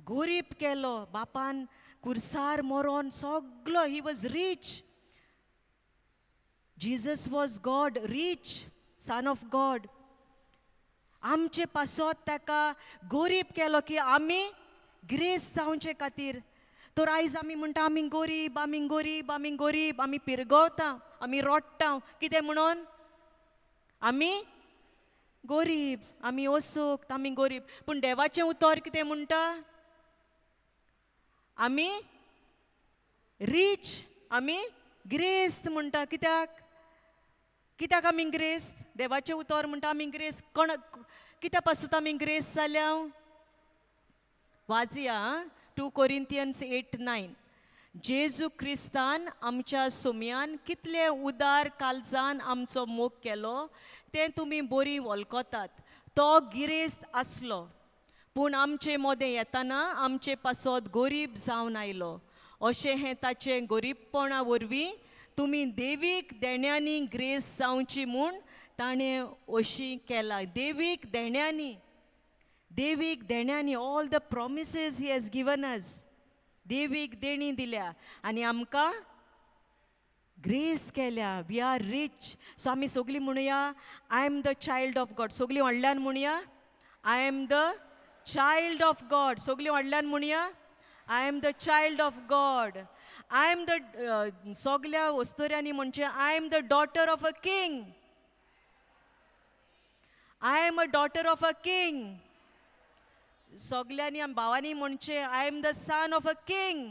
गरीब केलो. बापान कुर्सार मरोन सगलो, he was rich. Jesus was God, rich son of God. आमचे पासत ताका गरीब केलो की आमी ग्रेस जावचे खातीर. तर आयज आमी म्हणटा आमी गरीब, आमी गरीब, आमी गरीब. आमी पिरगोवता, आमी रोडटा. कितें म्हणून? आमी गरीब, आमी ओसूक, आमी गरीब. पूण देवाचें उतर कितें म्हणटा? आमी रिच, आमी ग्रेस्त म्हणटा. कित्याक? कित्याक आमी ग्रेस्त? देवाचें उतर म्हणटा आमी ग्रेस्त. कित्या पासून आमी ग्रेस्त जाल्या? वाचया 2 कोरिंथियन्स 8:9. जेजू क्रिस्तान आमच्या सुमयान कितले उदार काळजान आमचो मोग केलो तें तुमी बरी वळखतात. तो गिरेस्त आसलो, पूण आमचे मोदें येताना आमचे पासत गरीब जावन आयलो. अशें हें ताचें गरीबपणा वरवीं तुमी देवीक देण्यांनी ग्रेस जावची म्हूण ताणें अशी केला. देवीक देण्यांनी, देवीक देण्यांनी, all the promises he has given us. देवीक देणी दिल्या आनी आमकां ग्रेस केल्या. We R rich. सो आमी सगलीं म्हणुया, I am the child of God. सगलीं व्हडल्यान म्हणुया, I am the child of God. सगलीं व्हडल्यान म्हणुया, I am the child of God. I am the सगल्या वस्तुऱ्यांनी म्हणचे, I am the daughter of a king. I am a daughter of a king. सगल्यांनी भावांनी म्हणचे, I am the son of a king.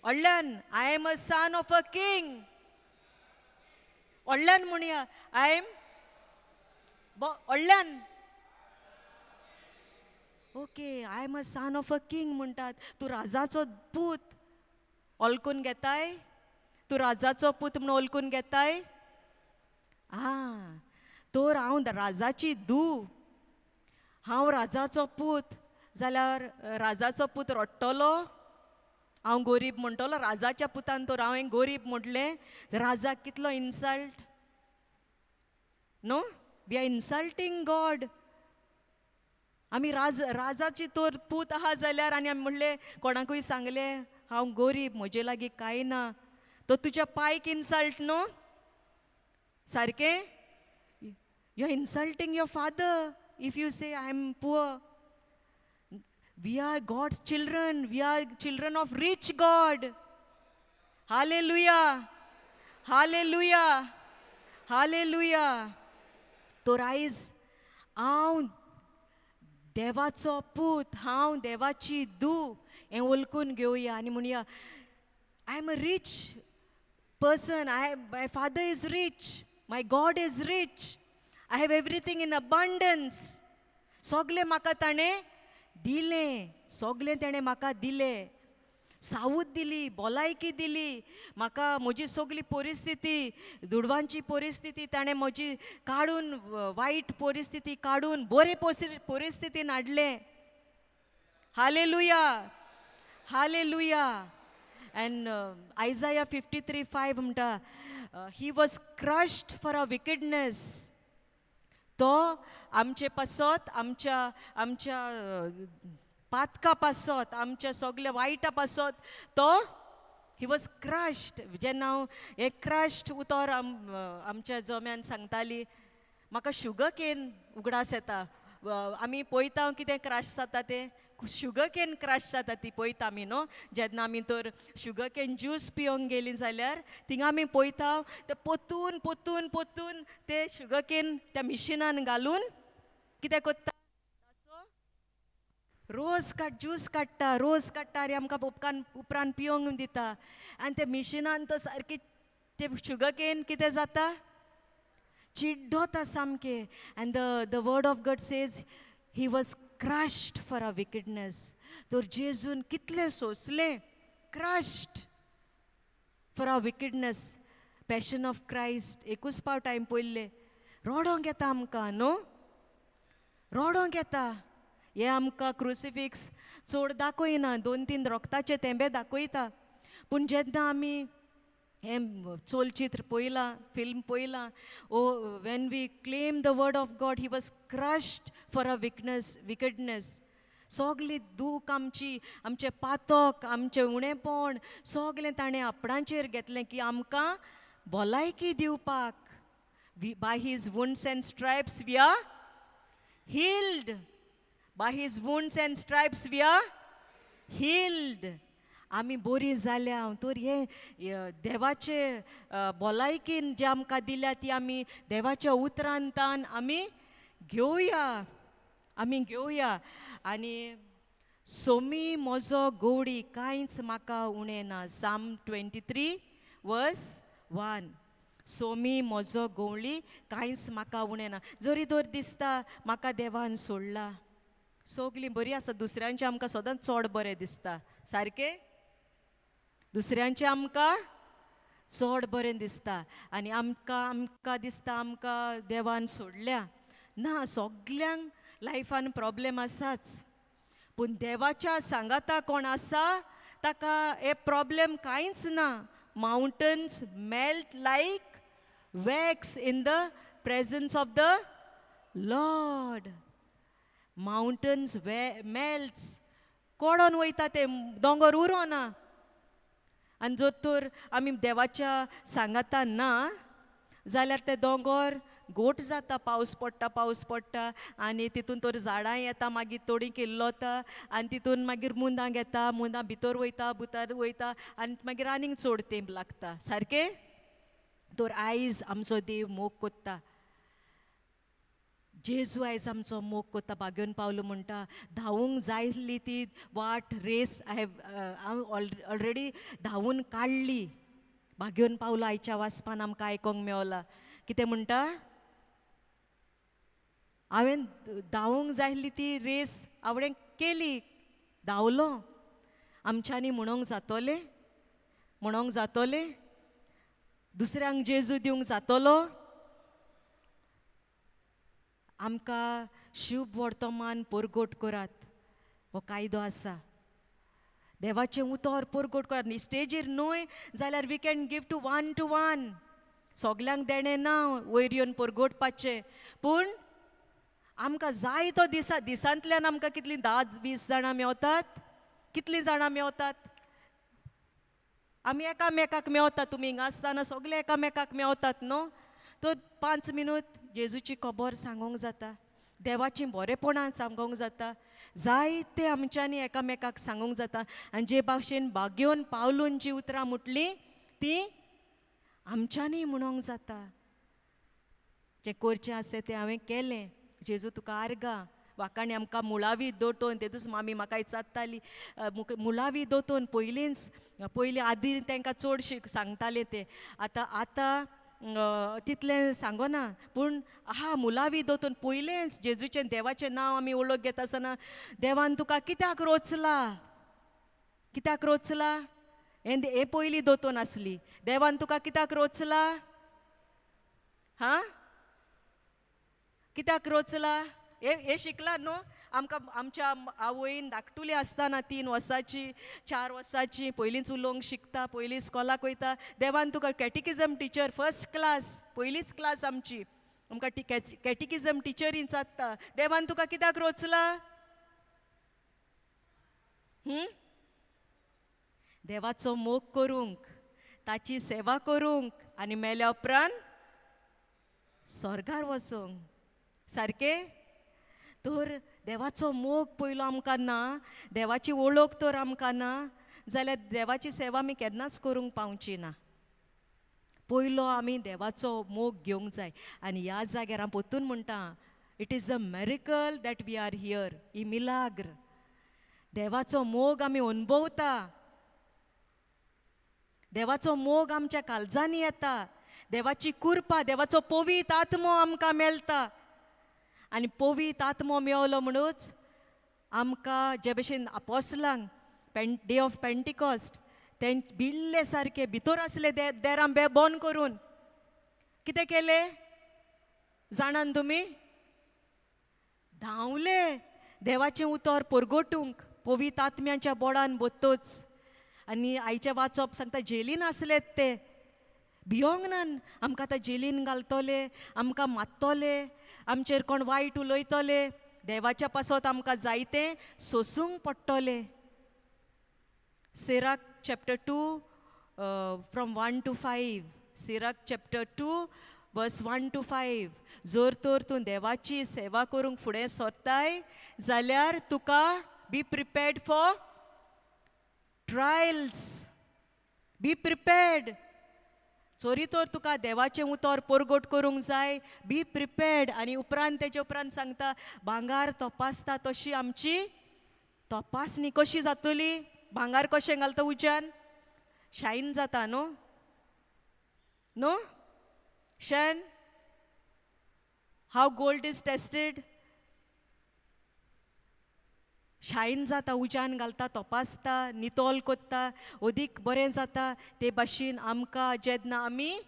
व्हडल्यान, I am a son of a king. व्हडल्यान म्हणुया, I M व्हडल्यान. Okay, I am a son of a king म्हणटात. तूं राजाचो पूत ओळखून घेताय? तूं राजाचो पूत म्हणून ओळखून घेताय? तर हांव राजाची धूव, हांव राजाचो पूत जाल्यार राजाचो पूत रडटलो, हांव गरीब म्हणटलो. राजाच्या पुतान तर हांवें गरीब म्हटलें, राजाक कितलो insult. No, we are insulting God. आमी राजाची तर पूत आहा जाल्यार आनी आमी म्हणलें, कोणाकूय सांगलें हांव गरीब, म्हजे लागीं कांय ना, तो तुज्या पांयक इन्सल्ट न्हू. सारकें? You are insulting your father if you say I am poor. We are God's children. We are children of rich God. Hallelujah. Hallelujah. Hallelujah. तो आयज हांव देवाचो पूत, हांव देवाची धूव हें वळखून घेवया आनी म्हणया I am a rich person, my father is rich, my God is rich, I have everything in abundance. सगळें म्हाका ताणें दिलें, सगळें ताणें म्हाका दिलें. सावूत दिली, भलायकी दिली म्हाका, म्हजी सगळी परिस्थिती, दुडवांची परिस्थिती ताणें म्हजी काडून, वायट परिस्थिती काडून बरे परिस्थितीन हाडलें. Hallelujah, hallelujah. And Isaiah 53:5 म्हणटा, he was crushed for our wickedness. तो आमचे पासत, आमच्या पातका पासत, आमच्या सगळ्या वायटा पासत तो ही वॉज क्रश्ड. जेन्ना हांव हे क्रश्ड उतर आमच्या जम्यान सांगताली, म्हाका शुगर केन उगडास येता. आमी पळयता कितें क्रश जाता तें, शुगर केन क्रश जाता ती पळयता आमी न्हू. जेन्ना आमी तर शुगर केन ज्यूस पिवंक गेलीं जाल्यार थिंगा आमी पळयता ते पोतून पोतून पोतून ते शुगर केन त्या मिशिनान घालून कितें करता, रोस ज्यूस काडटा, रोस काडटा आनी आमकां उपरांत पिवंक दिता. आनी ते मिशिनान तो सारकी ते शुगर केन कितें जाता, चिड्डोता सामकें. And the word of God says he was crushed for a wickedness. तर जेजून कितलें सोंसलें, crushed for a wickedness. Passion of Christ एकूच पावट हांवें पळयल्लें, रोडोंक येता आमकां न्हू, रोडोंक येता. हे आमकां क्रुसिफिक्स चड दाखयना, 2-3 रोगताचे थेंबे दाखयता. पूण जेन्ना आमी हें चलचित्र पळयलां, फिल्म पळयलां, oh when we claim the word of God, he was crushed for a wickedness. सगळी दूख आमचें पातक, आमचें उणेपण सगळें ताणें आपणाचेर घेतलें की आमकां भलायकी दिवपाक. By his wounds and stripes we are healed. By his wounds and stripes we are healed. आमी बरी जाल्या. तर हे देवाचे भलायकीन जे आमकां दिल्या ती आमी देवाच्या उतरांतान आमी घेवया, आमी घेवया. आनी सोमी म्हजो गवडी कांयच म्हाका उणें ना. Psalm 23:1. सोमी म्हजो गवळी कांयच म्हाका उणें ना. जरी तर दिसता म्हाका देवान सोडला, सगलीं बरीं आसा, दुसऱ्यांचें आमकां सदांच चड बरें दिसता, सारकें? दुसऱ्यांचें आमकां चड बरें दिसता आनी आमकां दिसता आमकां देवान सोडल्या. ना, सगल्यांक लायफान प्रॉब्लेम आसाच. पूण देवाच्या सांगाता कोण आसा ताका हे प्रॉब्लेम कांयच ना. Mountains melt like wax in the presence of the Lord. Mountains melts. Codon वयता ते दोंगर उरोना. आनी जर तर आमी देवाच्या सांगातान ना जाल्यार ते दोंगर गोट जाता, पावस पडटा आनी तितून तर झाडां येता, मागीर तोडी किल्लोता आनी तितून मागीर मुंदां घेता, मुंदां भितर वयता आनी मागीर आनीक चड तेंप लागता, सारकें? तर आयज आमचो देव मोग कोत्ता. जेजू आयज आमचो मोग कोत्ता. भाग्योन पावलो म्हणटा, धांवूंक जायली ती वाट रेस हांव ऑलरेडी धांवून काडली. भाग्योन पावलो आयच्या वाचपान आमकां आयकोंक मेवला. कितें म्हणटा? हांवें धांवूंक जायली ती रेस हांवें केली, धांवलो. आमच्यांनी म्हणोंक जातोलें? दुसऱ्यांक जेजू दिवंक जातलो? आमकां शुभ वर्तमान परगट करात, हो कायदो आसा. देवाचें उतर परगट करात. न्ही स्टेजीर न्हय जाल्यार we can give to 1-to-1. सगल्यांक देणें ना वयर येवन परगटपाचें. पूण आमकां जाय तो दिसांतल्यान आमकां कितलीं 10-20 जाणां मेवतात? कितलीं जाणां मेवतात? आमी एकामेकाक मेवतात. तुमी हिंगा आसतना सगळे एकामेकाक मेवतात न्हू. तर 5 मिनट जेजूची खबर सांगूंक जाता, देवाचीं बरेपणां सांगूंक जाता, जायते आमच्यांनी एकामेकाक सांगूंक जाता. आनी जे भाशेन भाग्योन पावलून जीं उतरां म्हटलीं तीं आमच्यांनी म्हणोंक जाता. जें करचें आसा तें हांवें केलें, जेजू तुका आर्गां, वाकाणी आमकां मुळावी दोतोन तेतूच मामी म्हाका विचारताली मुळावी दोतोन पयलीं आदी तांकां चड सांगताले ते आतां तितलें सांगना पूण मुलावी दोतोन पयलेंच जेजूचें देवाचें नांव आमी वळख घेता आसतना देवान तुका कित्याक रोचला हे पयलीं दोतोन आसली देवान तुका कित्याक रोचला कित्याक रोचला हे शिकला न्हू आमकां आमच्या आवयन धाकटुली आसतना 3 वर्सांची 4 वर्सांची पयलींच उलोवंक शिकता पयलीं इस्कॉलाक वयता देवान तुका कॅटिकिजम टिचर फर्स्ट क्लास पयलीच क्लास आमची आमकां कॅटिकिजम टिचरीन चात्ता देवान तुका कित्याक रोचला देवाचो मोग करूंक ताची सेवा करूंक आनी मेल्या उपरांत स्वर्गार वचूंक सारकें तर देवाचो मोग पयलो आमकां ना देवाची वळख तर आमकां ना जाल्यार देवाची सेवा आमी केन्नाच करूंक पावची ना पयलो आमी देवाचो मोग घेवंक जाय आनी ह्या जाग्यार हांव परतून म्हणटा it is a miracle that we are here ही मिलाग्र देवाचो मोग आमी अनुभवता देवाचो मोग आमच्या काळजांनी येता देवाची कृपा देवाचो पवित्र आत्मो आमकां मेळटा आनी पवित्र आत्मो मेवलो म्हणूच आमकां जे भशेन आपोस्तलांक डे ऑफ पेंटिकॉस्ट ते भिल्ले सारके भितर आसले देरां बंद करून कितें केलें जाणान तुमी धांवले देवाचें उतर परगटूंक पवित्र आत्म्याच्या बोडान बतोच आनी आयचें वाचप सांगता जेलीन आसले ते भियोंक ना आमकां आतां जेलीन घालतले आमकां मारतले आमचेर कोण वायट उलयतले देवाच्या पासत आमकां जायतें सोसूंक पडटलें Sirach chapter 2 from 1 to 5 Sirach chapter 2 वर्स 1 to 5 जर तर तूं देवाची सेवा करूंक फुडें सरताय जाल्यार तुका be prepared for trials be prepared चोरी तर तुका देवाचें उतर परगट करूंक जाय बी प्रिपेर्ड आनी उपरांत तेजे उपरांत सांगता भांगार तपासता तशी आमची तपासणी कशी जातली भांगार कशें घालता उज्यान शायन जाता न्हू शेन हाव गोल्ड इज टेस्टेड शायन जाता उज्यान घालता तपासता नितोल कोत्ता अदीक बरें जाता ते भाशेन आमकां जेन्ना आमी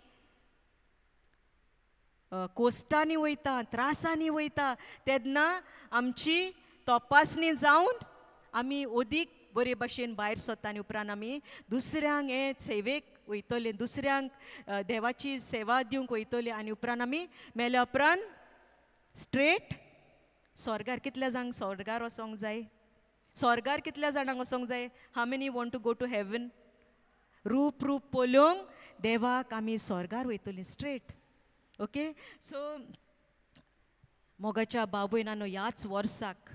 कोस्टांनी वयता त्रासांनी वयता तेन्ना आमची तपासणी जावन आमी अदीक बरे भाशेन भायर सरता आनी उपरांत आमी दुसऱ्यांक हे सेवेक वयतले दुसऱ्यांक देवाची सेवा दिवंक वयतले आनी उपरांत आमी मेल्या उपरांत स्ट्रेट स्वर्गार कितल्या जांक स्वर्गार वचोंक जाय स्वर्गार कितल्या जाणांक वचोंक जाय how many want to go to heaven रूप पळोवंक देवाक आमी स्वर्गार वयतलीं स्ट्रेट ओके सो मोगाच्या बाबूयनानो ह्याच वर्साक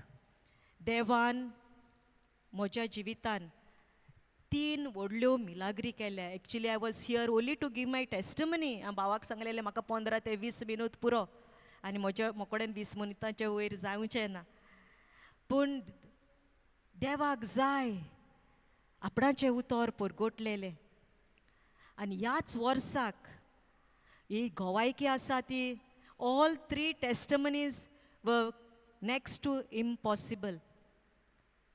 देवान म्हज्या जिवितान 3 व्हडल्यो मिलाग्री केल्या actually I was here only to give my testimony हांव भावाक सांगलेलें म्हाका 15 ते 20 मिनट पुरो आनी म्हज्या मोकडेन 20 मिनटांचे वयर जावचें ना पूण देवाक जाय आपणाचें उतर परगटलेलें आनी ह्याच वर्साक ही गोवायकी आसा ती ऑल 3 टेस्टमनीज वर next to impossible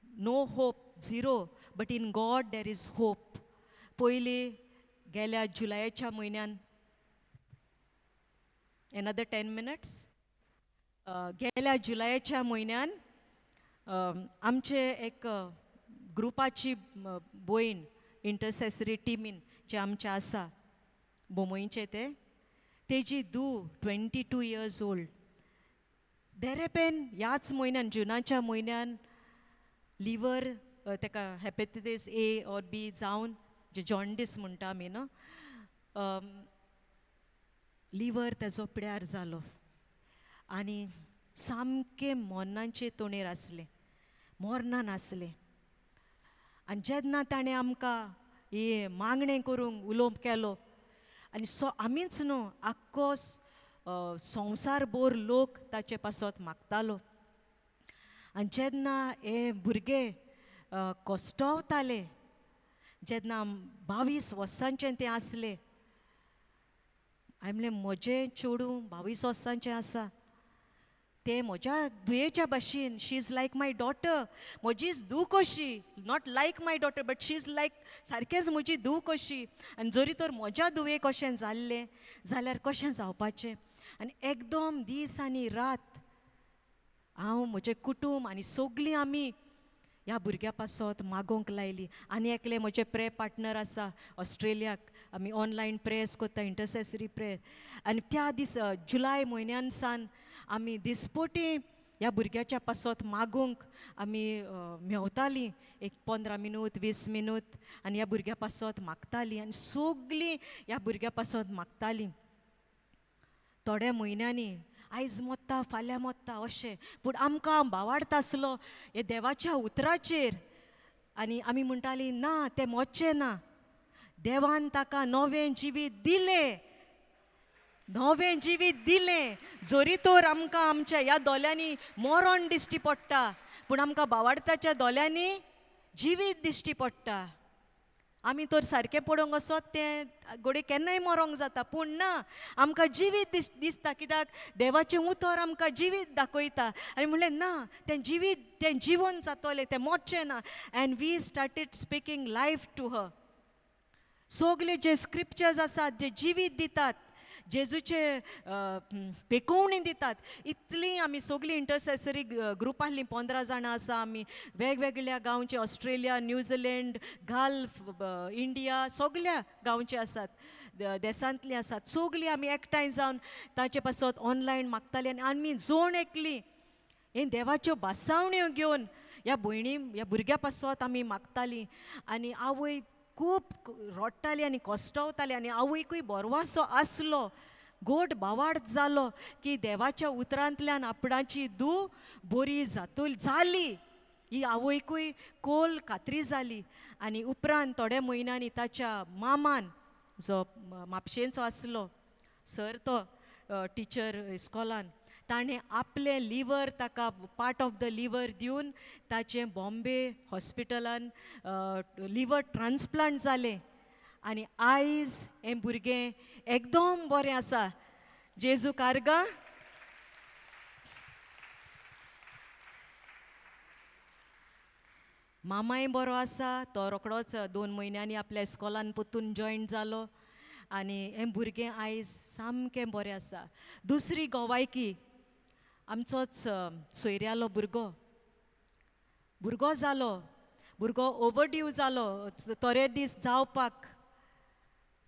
no hope zero but in God there is hope पयली गेल्या जुलयाच्या म्हयन्यान एनदर 10 मिनट्स गेल्या जुलयाच्या म्हयन्यान आमचे एक ग्रुपाची भयण इंटरसेसरी टिमीन जे आमचे आसा बोमोईचे तेजी धूव 22 years old देरेपेन ह्याच म्हयन्यान जुनाच्या म्हयन्यान लिवर तेका हेपेटायटीस A or B जावन जे जॉन्डिस म्हणटा आमी न्हू लिवर तेजो पिड्यार जालो आनी सामकें मोर्नांचे तोणेर आसले मोर्नान आसले आनी जेन्ना ताणें आमकां हे मागणें करूंक उलोवप केलो आनी आमीच न्हू आख्खो संवसारभर लोक ताचे पासत मागतालो आनी जेन्ना हे भुरगे कोस्टवताले, जेन्ना 22 वर्सांचे ते आसले, हांवें म्हणलें म्हजें चेडूं 22 वर्सांचें आसा, ते म्हज्या धुयेच्या भाशेन, शी इज लायक माय डॉटर, म्हजीच धूव कशी, not like my daughter but she is like सारकेंच म्हजी धूव कशी. आनी जरी तर म्हज्या धुवेक अशें जाल्लें जाल्यार कशें जावपाचें. आनी एकदम दीस आनी रात हांव, म्हजें कुटूंब आनी सगळीं आमी ह्या भुरग्या पासत मागोंक लायली. आनी एकले म्हजे प्रे पार्टनर आसा ऑस्ट्रेलियाक, आमी ऑनलायन प्रेयर्स करता, इंटरसेसरी प्रेयर. आनी त्या दीस जुलाय म्हयन्यान सावन आमी दिसपटी ह्या भुरग्याच्या पासत मागूंक आमी मेवतालीं, एक 15 मिनूट 20 मिनूट, आनी ह्या भुरग्या पासत मागतालीं, आनी सगळीं ह्या भुरग्या पासत मागतालीं. थोड्या म्हयन्यांनी आयज मोत्ता फाल्यां मोत्ता अशें, पूण आमकां भावार्थ आसलो हे देवाच्या उतराचेर. आनी आमी म्हणटालीं ना, तें मोच्चें ना, देवान ताका नवें जिवीत दिलें, नवें जिवीत दिलें. जरी तर आमकां आमच्या ह्या दोल्यांनी मरण दिश्टी पडटा, पूण आमकां भावार्थाच्या दोल्यांनी जिवीत दिश्टी पडटा. आमी तर सारकें पडोवंक वचत तें घोडये केन्नाय मरोंक जाता, पूण ना, आमकां जिवीत दिसता, कित्याक देवाचें उतर आमकां जिवीत दाखयता. आनी म्हणलें ना, तें जिवीत, तें जिवन जातलें, तें मोच्चें ना. And we started speaking life to her. सगळे जे स्क्रिप्चर्स आसात, जे जिवीत दितात, जेजूचे पेकोवणी दितात, इतलीं आमी सगळीं इंटरसेसरी ग्रूप आसलीं, 15 जाणां आसा आमी, वेगवेगळ्या गांवचे, ऑस्ट्रेलिया, न्यूझिलंड, गल्फ, इंडिया, सगळ्या गांवचे आसात, देसांतलीं आसात. सगळीं आमी एकठांय जावन ताचे पासत ऑनलायन मागतालीं, आनी आमी जोण एकली हे देवाच्यो भासावण्यो घेवन ह्या भयणी, ह्या भुरग्या पासत आमी मागतालीं. आनी आवय खूब रडटाली आनी कोस्टवताली, आनी आवयकूय बरवासो आसलो, गोड भावार्थ जालो की देवाच्या उतरांतल्यान आपणाची धूव बरी जाली. ही आवयकूय कोल खात्री जाली. आनी उपरांत थोड्या म्हयन्यांनी ताच्या मामान, जो म्हापशेंचो आसलो सर, तो टिचर इस्कॉलान, ताणें आपलें लिवर ताका, पार्ट ऑफ द लिवर दिवन ताचें बॉम्बे हॉस्पिटलान लिवर ट्रान्सप्लांट जालें. आनी आयज हें भुरगें एकदम बरें आसा. जेजू कारगा. मामाय बरो आसा, तो रोखडोच 2 म्हयन्यांनी आपल्या इस्कॉलान परतून जॉयन जालो. आनी हें भुरगें आयज सामकें बरें आसा. दुसरी गोवायकी, आमचोच सोयऱ्यालो भुरगो जालो, भुरगो ओवरड्यू जालो, थोडे दीस जावपाक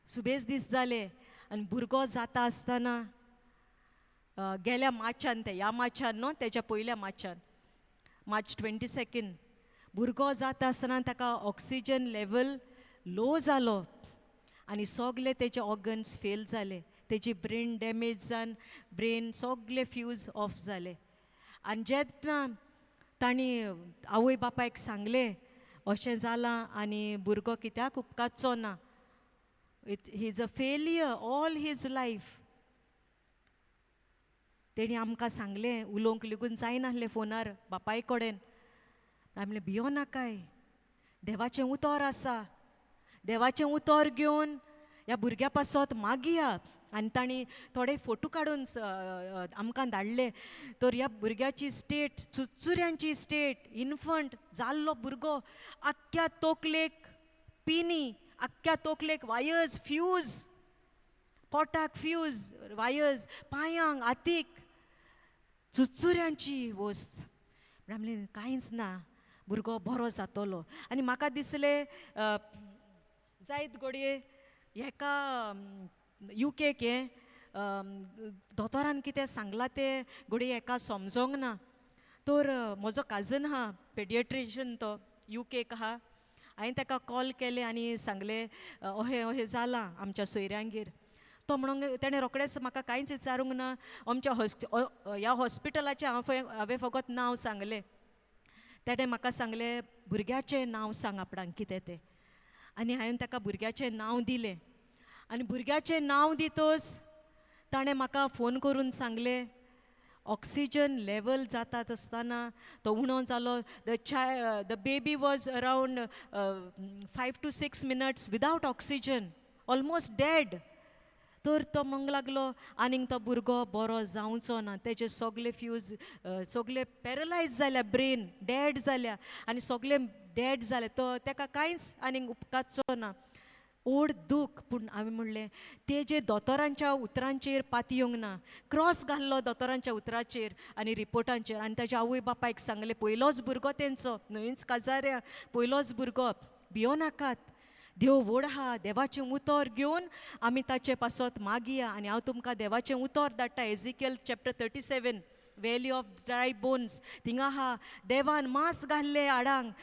सुबेज दीस जाले. आनी भुरगो जाता आसतना गेल्या मार्चान, ते ह्या मार्चान न्हू, तेच्या पयल्या मार्चान, मार्च 22 भुरगो जाता आसतना ताका ऑक्सिजन लेवल लो जालो आनी सगळे तेचे ऑर्गन्स फेल जाले. तेजी ब्रेन डॅमेज जावन ब्रेन सगळे फ्यूज ऑफ जाले. आनी जेन्ना तांणी आवय बापायक सांगलें अशें जालां आनी भुरगो कित्याक उपकारचो ना, he is a failure all his life, तेणी आमकां सांगलें, उलोवंक लेगून जायनासलें फोनार बापाय कडेन. हांवें म्हणलें भियो नाकाय, देवाचें उतर आसा, देवाचें उतर घेवन ह्या भुरग्या पासत मागया. आनी तांणी थोडे फोटो काडून आमकां धाडले. तर ह्या भुरग्याची स्टेट, चुचुऱ्यांची स्टेट, इन्फंट जाल्लो भुरगो, आख्ख्या तोकलेक पिनी, आख्ख्या तोकलेक वायर्स, फ्यूज, पोटाक फ्यूज वायर्स, पांयांक हातीक चुचुऱ्यांची वस्त. म्हणलें कांयच ना, भुरगो बरो जातलो. आनी म्हाका दिसलें जायत घडये हेका UK हें दोतोरान कितें सांगलां तें घडये हेका समजोंक ना. तर म्हजो काजन आहा पेडियट्रिशियन, तो UK आहा, हांवें ताका कॉल केलें आनी सांगलें अहें अहें जालां आमच्या सोयऱ्यांगेर. तो म्हणून ताणें रोखडेंच म्हाका कांयच विचारूंक ना, आमच्या ह्या हॉस्पिटलाचें हांवें फकत नांव सांगलें. ताणें म्हाका सांगलें भुरग्याचें नांव सांग आपणाक कितें तें. आनी हांवें ताका भुरग्याचें नांव दिलें. आनी भुरग्याचें नांव दितोच ताणें म्हाका फोन करून सांगलें ऑक्सिजन लेवल जातात आसतना तो उणो जालो. The baby was around 5 to 6 minutes without oxygen, almost dead. तर तो म्हणूंक लागलो आनीक तो भुरगो बरो जावचो ना, तेजे सगळे फ्यूज सगळे पॅरलायज जाल्या, ब्रेन डेड जाल्या आनी सगळे डेड जाले. तो ताका कांयच आनीक उपकारचो ना. ओड दूख. पूण हांवें म्हणलें तेजे दोतोरांच्या उतरांचेर पातयेवंक ना. क्रॉस घाल्लो दोतोरांच्या उतराचेर आनी रिपोर्टांचेर, आनी ताच्या आवय बापायक सांगलें पयलोच भुरगो तेंचो, न्हंयच काजाऱ्या पयलोच भुरगो, भियो नाकात, देव व्हड आहा, देवाचें उतर घेवन आमी ताचे पासत मागया. आनी हांव तुमकां देवाचें उतर धाडटा. Ezekiel chapter 37 valley of dry bones. थिंगा आहा देवान मांस घाल्लें हाडांक,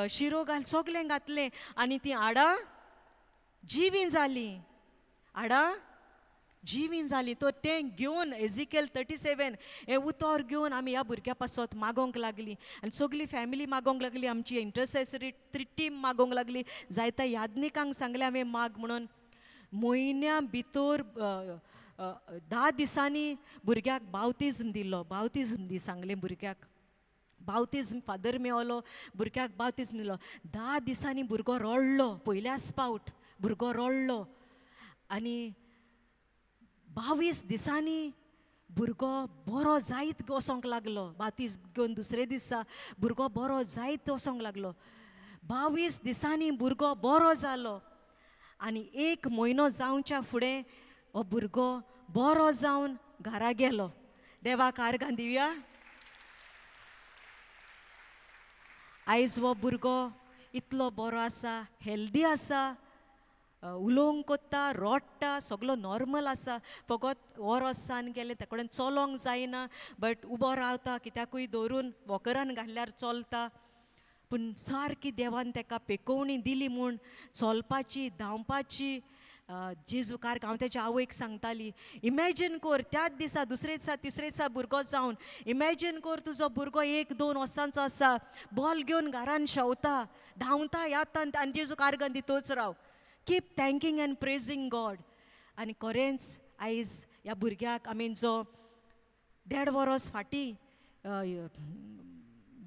शिरो सगलें घातलें आनी तीं हाडां जिवीं जालीं. हाडां जिवीं जालीं. तर तें घेवन एजिकेल 37 हें उतर घेवन आमी ह्या भुरग्या पासत मागोंक लागलीं. आनी सगळी फॅमिली मागोंक लागली, आमची इंटरसेसरी टीम मागोंक लागली. जायत्या यादनिकांक सांगलें हांवें माग म्हणून. म्हयन्या भितर 10 दिसांनी भुरग्याक बावतिझम दिलो. बावतिझम दी सांगलें भुरग्याक. बावतिझम फादर मेवलो, भुरग्याक बावतिझम दिलो. 10 दिसांनी भुरगो रडलो. पयल्याच फावट भुरगो रडलो. आनी 22 दिसांनी भुरगो बरो जायत वसोंक लागलो. बावतिझम घेवन दुसरे दिसा भुरगो बरो जायत वसोंक लागलो. 22 दिसांनी भुरगो बरो जालो. आनी 1 म्हयनो जावच्या फुडें हो भुरगो बरो जावन घरा गेलो. देवाक आर्गां दिवया. आयज हो भुरगो इतलो बरो आसा, हेल्दी आसा, उलोवंक कोत्ता, रोडटा, सगलो नॉर्मल आसा. फकत वोरोसान गेले ते कडेन चलोंक जायना, बट उबो रावता, कित्याकूय दवरून वॉकरान घातल्यार चलता. पूण सारकी देवान ताका पेकोवणी दिली म्हूण चलपाची, धांवपाची. जेजू कारक हांव तेच्या आवयक सांगताली, इमॅजीन कर त्याच दिसा दुसरे दिसा तिसरे दिसा भुरगो जावन, इमॅजीन कर तुजो भुरगो 1-2 वर्सांचो आसा, बॉल घेवन घरान शेवता, धांवता, येता, आनी जेजू कारगान दितोच राव. Keep thanking and praising God. आनी खरेंच आयज ह्या भुरग्याक आमी जो 1.5 वरोस फाटीं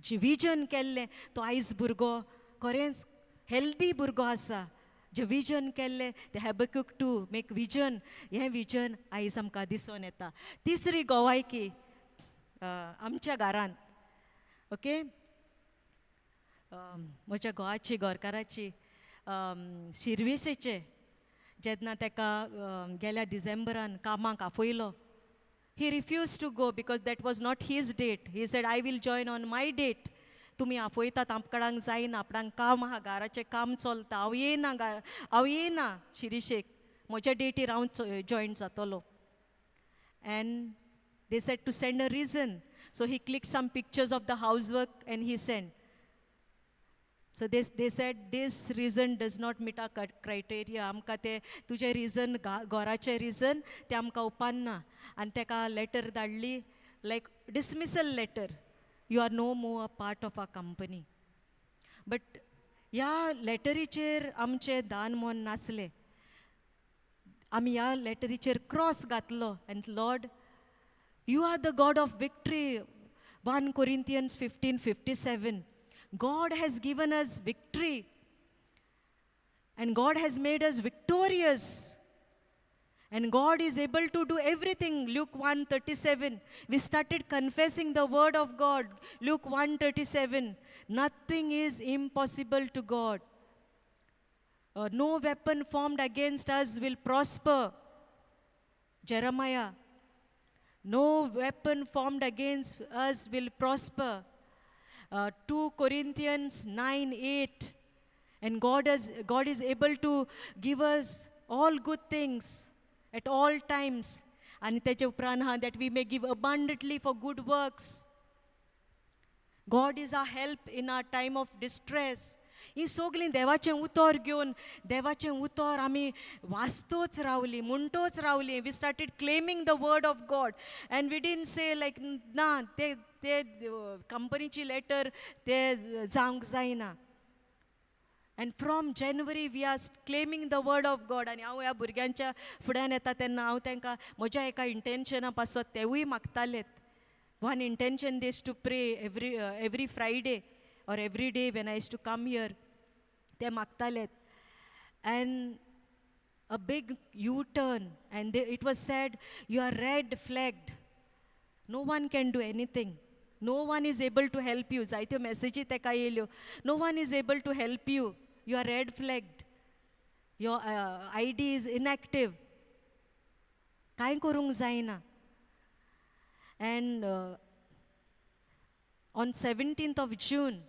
जी विजन केल्लें, तो आयज भुरगो खरेंच हेल्दी भुरगो आसा. जे विजन केल्लें ते हॅबक्यूक 2 मेक विजन, हें विजन आयज आमकां दिसून येता. तिसरी गोवायकी आमच्या घरांत. ओके, म्हज्या घोवाची, गोरकाराची शिर्विसेचे जेन्ना ताका गेल्या डिसेंबरान कामाक आपयलो, he refused to go because that was not his date. He said, I will join on my date. तुमी आपयतात, आपणाक जायना, आपणाक काम आहा, घराचें काम चलता, हांव येना शिरीशेक, म्हज्या डेटीर हांव जॉयन जातलो. And they said to send a reason. So he clicked some pictures of the housework and he sent. So they said, this reason does not meet our criteria. आमकां ते तुजे रिजन, घराचे रिजन ते आमकां उपान्ना. आनी ताका लेटर धाडली, like dismissal letter. You are no more a part of our company. But ह्या लेटरीचेर आमचे दान मोन नासले. आमी ह्या लेटरीचेर क्रॉस घातलो. And Lord, you are the God of victory. 1 Corinthians 15:57. God has given us victory. And God has made us victorious. And God is able to do everything. Luke 1:37. We started confessing the word of God. Luke 1:37. Nothing is impossible to God. No weapon formed against us will prosper. Jeremiah. No weapon formed against us will prosper. 2 Corinthians 9:8. And God is able to give us all good things at all times. And teche upran ha that we may give abundantly for good works. God is our help in our time of distress. ही सगळीं देवाचें उतर घेवन देवाचें उतर आमी वाचतोच रावलीं, म्हणटोच रावलीं. We started claiming the word of God. And we didn't say like ना ते कंपनीची लेटर ते जावंक जायना. And from January we are claiming the word of God. आनी हांव ह्या भुरग्यांच्या फुड्यान येता तेन्ना हांव तांकां म्हज्या एका इंटेन्शना पासत तेवूय मागतालेत. one intention is to pray every Friday or every day when I used to come here. They magtalet. And a big U-turn. And it was said, you are red flagged. No one can do anything. No one is able to help you. Zaityo message teka yelyo. No one is able to help you. You are red flagged. Your ID is inactive. Kai korung zaina. And on 17th of June,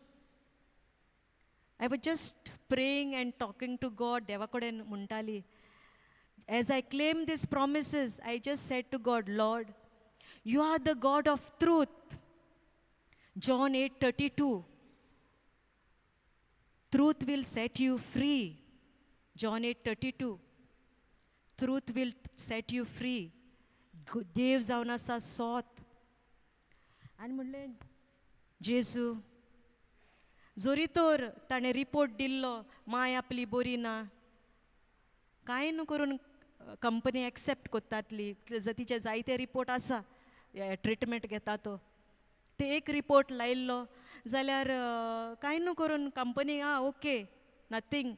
I was just praying and talking to God. Devakoden muntali. As I claim these promises, I just said to God, Lord, you are the God of truth. John 8:32. Truth will set you free. John 8:32. Truth will set you free. देव जावन आसा सोत. आनी म्हणलें जेजू जोरी तर ताणें report दिल्लो माय आपली बरी ना कांय न्हू करून कंपनी एक्सेप्ट कोत्तातली तिचे जायते रिपोर्ट आसा ट्रिटमेंट घेता तो ते एक रिपोर्ट लायिल्लो जाल्यार कांय न्हू करून कंपनी ओके नथींग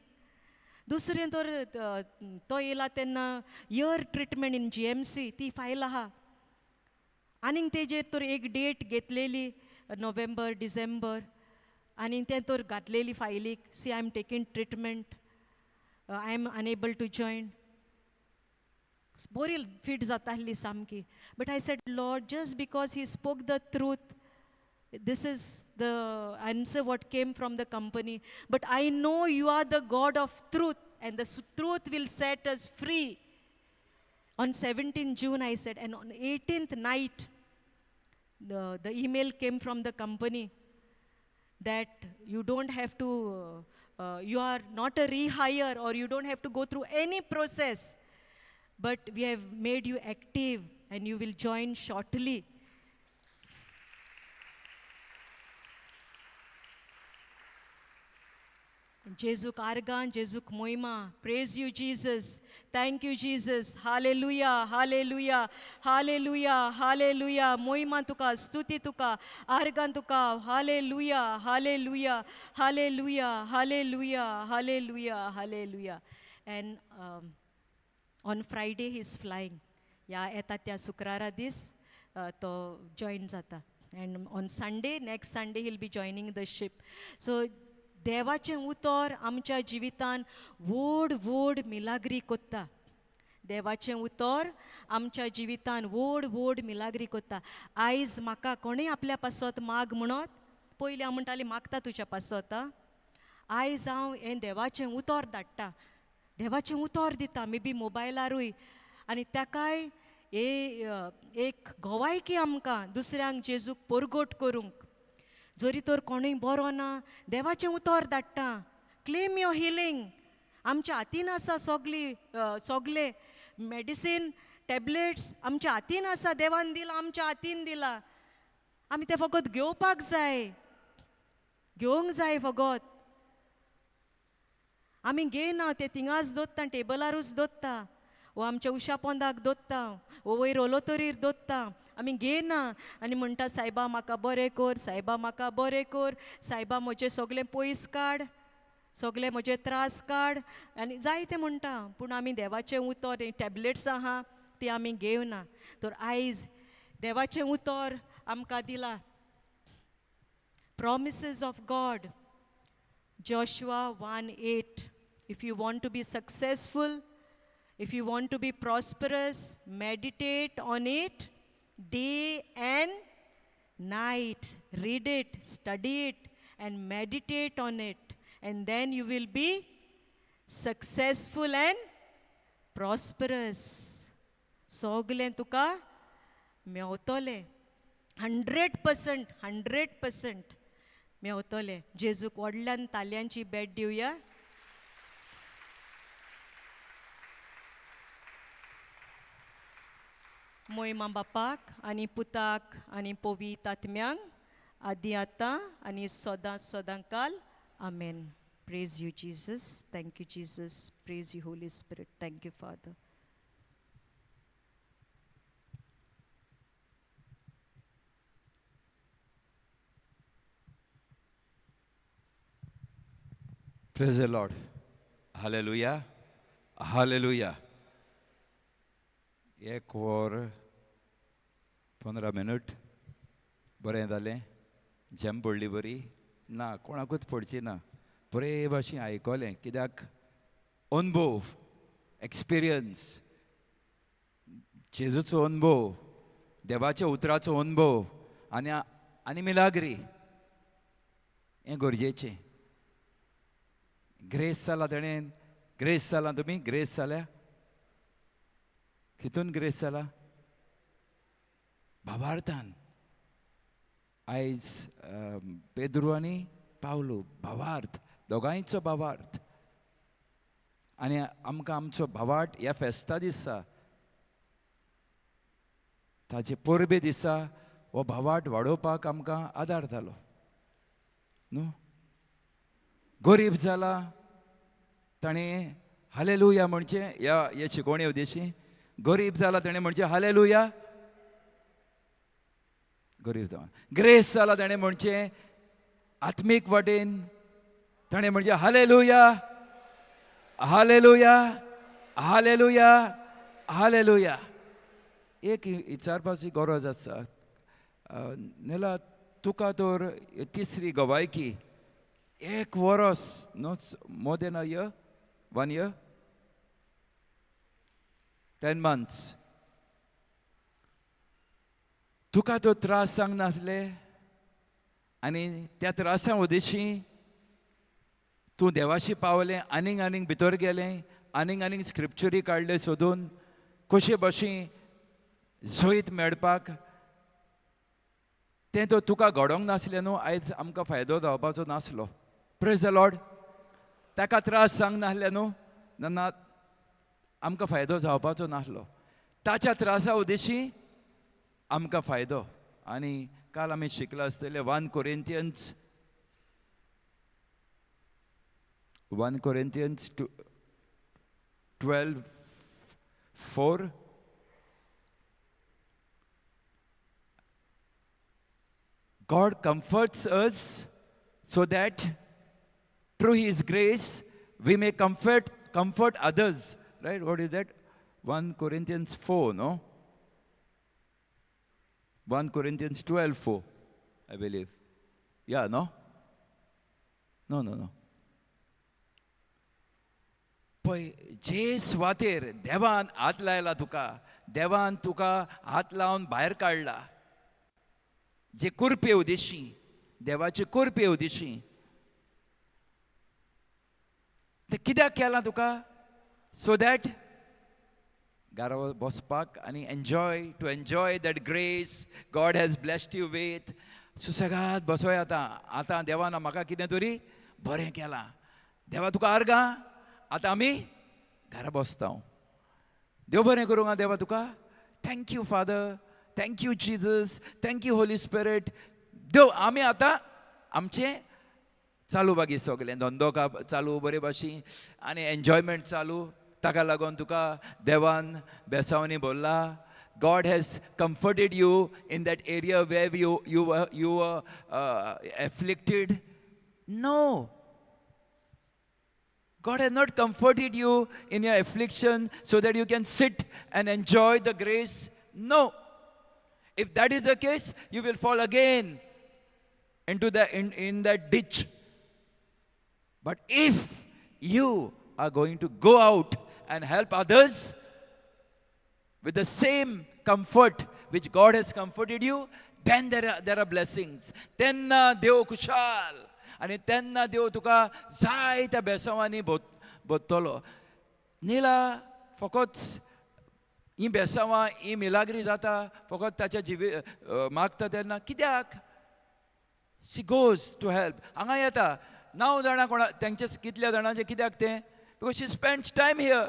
दुसरें तर तो येयला तेन्ना इयर ट्रिटमेंट इन GMC ती फायल आहा आनीक तेजेर तर एक डेट घेतलेली नोव्हेंबर डिसेंबर आनी तें तर घातलेली फायलीक see I am taking treatment I am unable to join बरी फीट जाताली सामकी but I said Lord just because he spoke the truth this is the answer what came from the company but I know you are the God of truth and the truth will set us free. On 17th June I said, and on 18th night the email came from the company that you don't have to you are not a rehire or you don't have to go through any process but we have made you active and you will join shortly. Jezuk Argan, Jezuk Moima. Praise you, Jesus. Thank you, Jesus. Hallelujah, hallelujah, hallelujah, hallelujah. Moima tuka, stuti tuka, Argan tuka. Hallelujah, hallelujah, hallelujah, hallelujah, hallelujah, hallelujah. And on Friday he's flying. Ya etatya sukrara this to join jata. And on Sunday, next Sunday he'll be joining the ship. So देवाचें उतर आमच्या जिवितान व्हड व्हड मिलाग्री कोत्ता देवाचें उतर आमच्या जिवितान व्हड व्हड मिलाग्री कोत्ता आयज म्हाका कोणें आपल्या पासत माग म्हणत पयलीं हांव म्हणटालें मागता तुज्या पासत आयज हांव हें देवाचें उतर धाडटा देवाचें उतर दिता मे बी मोबायलारूय आनी ताकाय एक घोवायकी आमकां दुसऱ्यांक जेजूक परगोट करूंक जोरी तर कोणूय बरो ना देवाचें उतर धाडटा क्लेम युअर हिलींग आमच्या हातीन आसा सोगले मेडिसीन टॅबलेट्स आमच्या हातीन आसा देवान दिला आमच्या हातीन दिला आमी ते फकत घेवपाक जाय घेवंक जाय फकत आमी घेयना ते थिंगाच दोत्ता टेबलारूच दोत्ता वो आमच्या उशा पोंदाक दोत्ता वो वयर ओलोतरीर दोत्ता आमी घेयना आनी म्हणटा सायबा म्हाका बरें कर सायबा म्हाका बरें कर सायबा म्हजें सगलें पयस काड सगले म्हजे त्रास काड आनी जायते म्हणटा पूण आमी देवाचें उतर टॅबलेट्स आहा ती आमी घेवना तर आयज देवाचें उतर आमकां दिलां promises of God Joshua 1:8 if you want to be successful if you want to be prosperous meditate on it day and night read it study it and meditate on it and then you will be successful and prosperous सोगलें तुका मेवतोलें 100% मेवतोलें जेजूक व्हडल्यान ताल्यांची भेट दिवया मोयमा बापाक आनी पुताक आनी पवित्र आत्म्यांक आदी आतां आनी सदां सदांकाल आमेन Praise you, Jesus. Thank you, Jesus. Praise you, Holy Spirit. Thank you, Father. Praise the Lord. Hallelujah. Hallelujah. 1 वर 15 मिनट बरें जालें. जेम पडली बरी ना, कोणाकूच पडची ना. बरे भाशेन आयकलें. कित्याक अनुभव, एक्सपिरियन्स, जेजूचो अनुभव, देवाच्या उतराचो अनुभव आनी मिलाग्री हें गरजेचें. ग्रेस जाला ताणें. ग्रेस जाला तुमी? ग्रेस जाल्या? कितून ग्रेस जाला? भावार्थान. आयज पेद्रू आनी पावलो भावार्थ, दोगांयचो भावार्थ. आनी आमकां आमचो भावार्थ ह्या फेस्ता दिसा, ताचे परबे दिसा हो भावार्थ वाडोवपाक आमकां आदार जालो न्हू. गरीब जाला ताणें हालेलुया म्हणचे. ह्या शिकवणे उद्देशी गरीब जाला ताणें म्हणचे हालेलुया. गरीब जावन ग्रेस जाला ताणें म्हणचे आत्मीक वाटेन ताणें म्हणचे हालेलुया, हालेलुया, हालेलुया, हालेलुया. एक विचारपाची गरज आसा. नेला तुका तर तिसरी गवायकी 1 वर्स no, more than a year, 1 year, 10 months. तुका तो त्रास सांग नासले आनी त्या त्रासा उद्देशी तूं देवाशी पावलें, आनीक भितर गेलें, आनीक स्क्रिप्चरी काडले सोदून कशे भाशेन जैत मेळपाक. तें तो तुका घडोवंक नासलें न्हू. आयज आमकां फायदो जावपाचो नासलो. Praise the Lord. ताका त्रास सांग नासले न्हू, ना आमकां फायदो जावपाचो नासलो. ताच्या त्रासा उद्देशी आमकां फायदो. आनी काल आमी शिकला आसतले 1 Corinthians 12:4. God comforts us so that through His grace we may comfort others. Right? What is that? 1 Corinthians 4, no? 1 Corinthians 12:4, I believe. Yeah, no? No. पळय, जे सुवातेर देवान हात लायला तुका, देवान तुका हात लावन भायर काडला, जे कुरपे उद्देशी, देवाचे कुरपे उद्देशी, ते कित्याक केलां तुका? सो दॅट घरा बसपाक आनी to enjoy that grace God has blessed you with. सुसेगाद बसोय. आतां देवान म्हाका कितें तरी बरें केलां. देवा तुका आर्गां. आतां आमी घरा बसता. देव बरें करूं आं देवा तुका. Thank you Father, thank you Jesus, thank you Holy Spirit. देव आमी आतां आमचें चालू बागी सगलें धंदो चालू बरे भाशेन आनी एन्जॉयमेंट चालू. ताका लागून तुका देवान बेसावनी बोल्ला. God has comforted you in that area where you were afflicted. No. God has not comforted you in your affliction so that you can sit and enjoy the grace. No. If that is the case, you will fall again into in that ditch. But if you are going to go out and help others with the same comfort which God has comforted you, then there are blessings. Tenna Dev kushal. आणि त्यांना देव तुका जाय त्या बेसांवांनी बोत्तलो. नीला फकत ही बेसांवां ही मिलाग्री जाता फकत ताच्या मागता तेन्ना. कित्याक? शी गोज टू हेल्प. हांगा येता 9 जाणां कोणा तेंचे कितल्या जाणांचे कित्याक तें? Because she spends time here.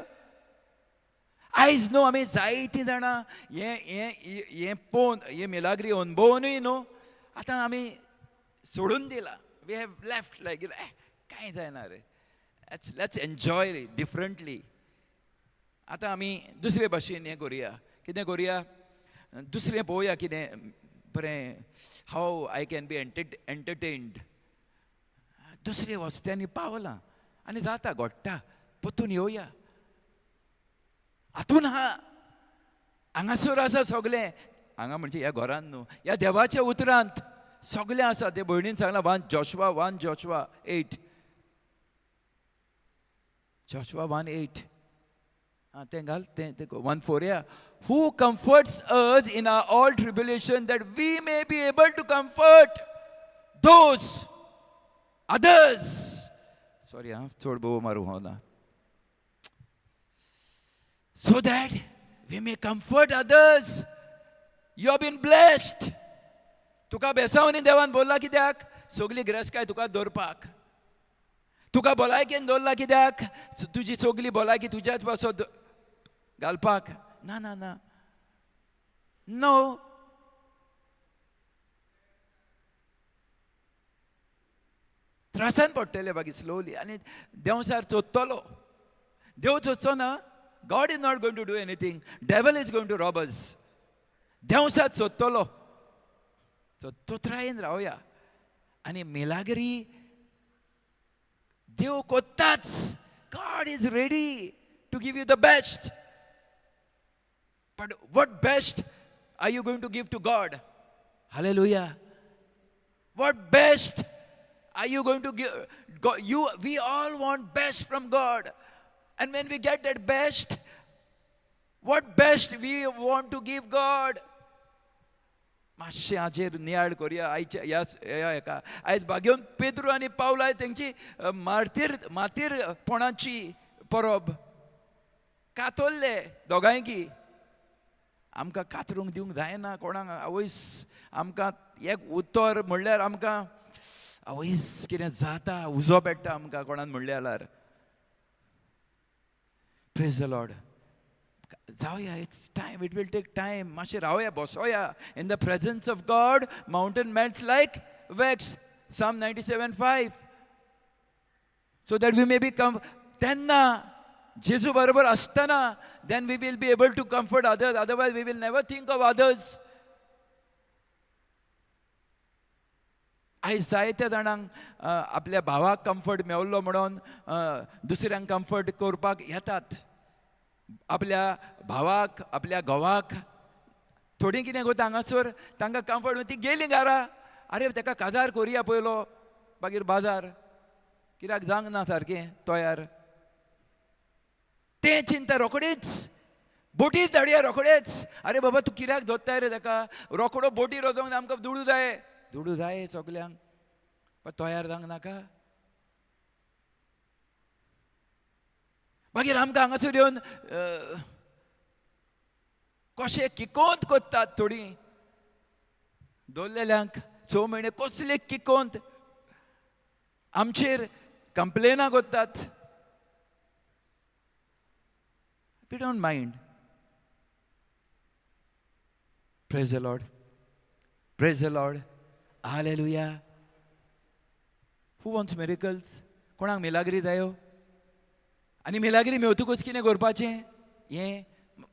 आयज न्हू आमी जायतीं जाणां हें पोवन हे मिलाग्री अनुभवनूय न्हू आतां आमी सोडून दिला. We have left like, काय जायना रे. Let's enjoy it differently. आतां आमी दुसरे भाशेन हें करुया. कितें करुया? दुसरें पळोवया कितें बरें. हाव आय कॅन बी एंटरटेन्ड. दुसरे वस्त्यांनी पावलां. आनी जाता घोडटा परतून येवया हातून हांगासर आसा सगळें हांगा म्हणजे ह्या घरान न्हू ह्या देवाच्या उतरांत सगळें आसा ते भयणीन सांगलां 1 Joshua 8 Joshua 1:8 तें घाल तें 1:4 या who comforts us in our all tribulation that we may be able to comfort those others sorry चड बोव मारूं ना so that we may comfort others you have been blessed तुका बेसावनी देवान बोल्ला कित्याक सगळी गिरेस्तकाय तुका दवरपाक तुका भलायकेन दवरला कित्याक तुजी सगळी भलायकी तुज्याच पासत घालपाक ना ना ना नो त्रासान पडटले बाकी स्लोली आनी देंवसार चोत्तलो देव चोचो ना God is not going to do anything. Devil is going to rob us. देंवसार चोत्तलो चोत्रायेन रावया आनी मिलाग्री देव कोत्ताच God is ready to give you the best. But what best are you going to give to God? Hallelujah. What best are you going to give? We all want best from God. And when we get that best, what best we want to give God? मातशें हाचेर नियाळ करुया आयच्या ह्या हेका आयज भाग्योन पेद्रू आनी पावलाय तेंची मातीरपणाची परब कातोल्ले दोगांयकी आमकां कातरूंक दिवंक जायना कोणाक आवयस आमकां एक उत्तर म्हणल्यार आमकां आवयस कितें जाता उजो पेट्टा आमकां कोणान म्हणलें जाल्यार Praise the Lord. Zawaya, it's time. It will take time. Mashe rahoya, bosoya. In the presence of God, mountain melts like wax. Psalm 97:5. So that we may become tenna. Jesu barabar astana. Then we will be able to comfort others. Otherwise, we will never think of others. आयज जायत्या जाणांक आपल्या भावाक comfort मेवल्लो म्हणून दुसऱ्यांक comfort करपाक येतात आपल्या भावाक आपल्या घोवाक थोडीं कितें करता हांगासर तांकां कम्फर्ट ती गेलीं घरा आरे ताका काजार करुया पयलो मागीर बाजार कित्याक जावंक ना सारकें तयार तें चिंता रोखडीच बोटी धाडया रोखडेच आरे बाबा तूं कित्याक धोत्ताय रे ताका रोखडो बोटी रोजोंक आमकां दुडू जाय सगल्यांक पण तयार जावंक नाका मागीर आमकां हांगासर येवन कशें किकोंत कोत्तात थोडीं दवरलेल्यांक 6 म्हयने कसले किकोंत आमचेर कंप्लेनां कोत्तात we don't mind praise the Lord Praise the Lord. Hallelujah. Who wants miracles? कोणाक मिलाग्री जायो आनी मिलाग्री मेवतकूच कितें करपाचें हें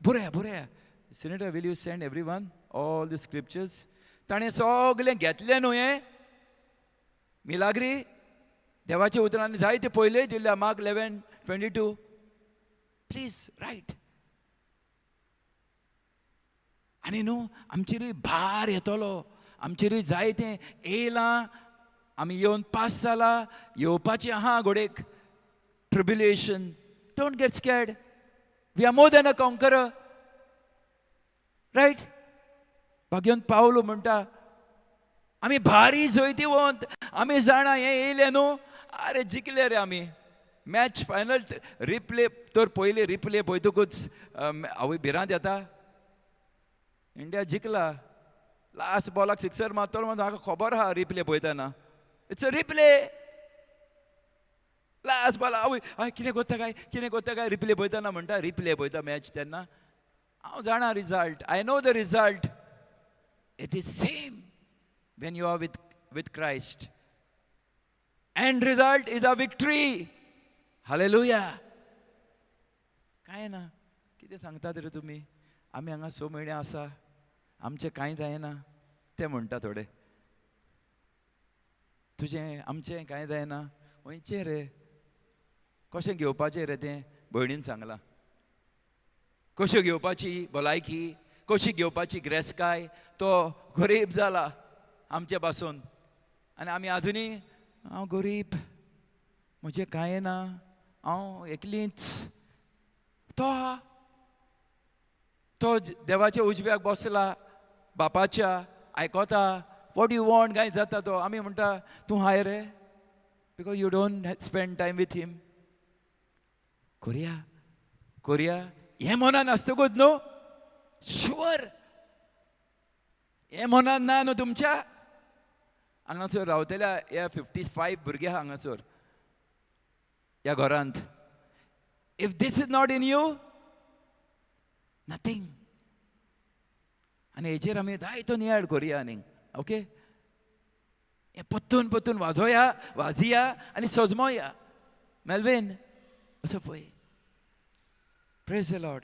बरें Senator, will you send everyone all the scriptures? ताणें सगळें घेतलें न्हू हें मिलाग्री देवाच्या उतरांनी जायते पयलें दिल्या Mark 11:22. Please write. आनी न्हू आमचेरूय भार येतलो आमचेरूय जायतें येयलां आमी येवन पास जालां येवपाचें आहा घोडेक tribulation don't get scared we are more than a conqueror right भाग्योन पावलो म्हणटा आमी भारी जैतिवंत आमी जाणा हें येयलें न्हू आरे जिखले रे आमी मॅच फायनल रिप्ले तर पयलीं रिप्ले पळयतकूच आवय भिरांत येता इंडिया जिखला लास्ट बॉलाक सिक्सर मारतलो म्हणून म्हाका खबर आहा रिप्ले पळयतना it's a replay last ball आवय कितें कोत्ता काय रिप्ले पळयतना म्हणटा रिप्ले पळयता मॅच तेन्ना हांव जाणा result I know the result it is same when you are with Christ end result is a victory hallelujah काय ना कितें सांगतात रे तुमी आमी हांगा 6 म्हयने आसा आमचें कांय जायना ते म्हणटा थोडे तुजें आमचें कांय जायना खंयचें रे कशें घेवपाचें रे तें भयणीन सांगलां. कश्यो घेवपाची भलायकी, कशी घेवपाची ग्रेसकाय, तो गरीब जाला आमचे पासून. आनी आमी आजुनी हांव गरीब, म्हजें कांय ना, हांव एकलींच. तो आहा, तो देवाच्या उजव्याक बसला बापाच्या, आयकोता, वॉट यू वॉन्ट काय जाता तो. आमी म्हणटा तूं हाय रे, because you don't spend time with him. कोरिया हें मनान आसतकूच न्हू, शुअर हें मनान ना न्हू तुमच्या. हांगासर रावतल्या ह्या 55 भुरगे आहा हांगासर ह्या घरांत. If this is not in you, nothing. आनी हेचेर आमी जायतो नियाळ करुया आनीक. ओके, हें पत्तून पत्तून वाजया आनी सजमोया. मेल्वीन असो पळय. Praise the Lord.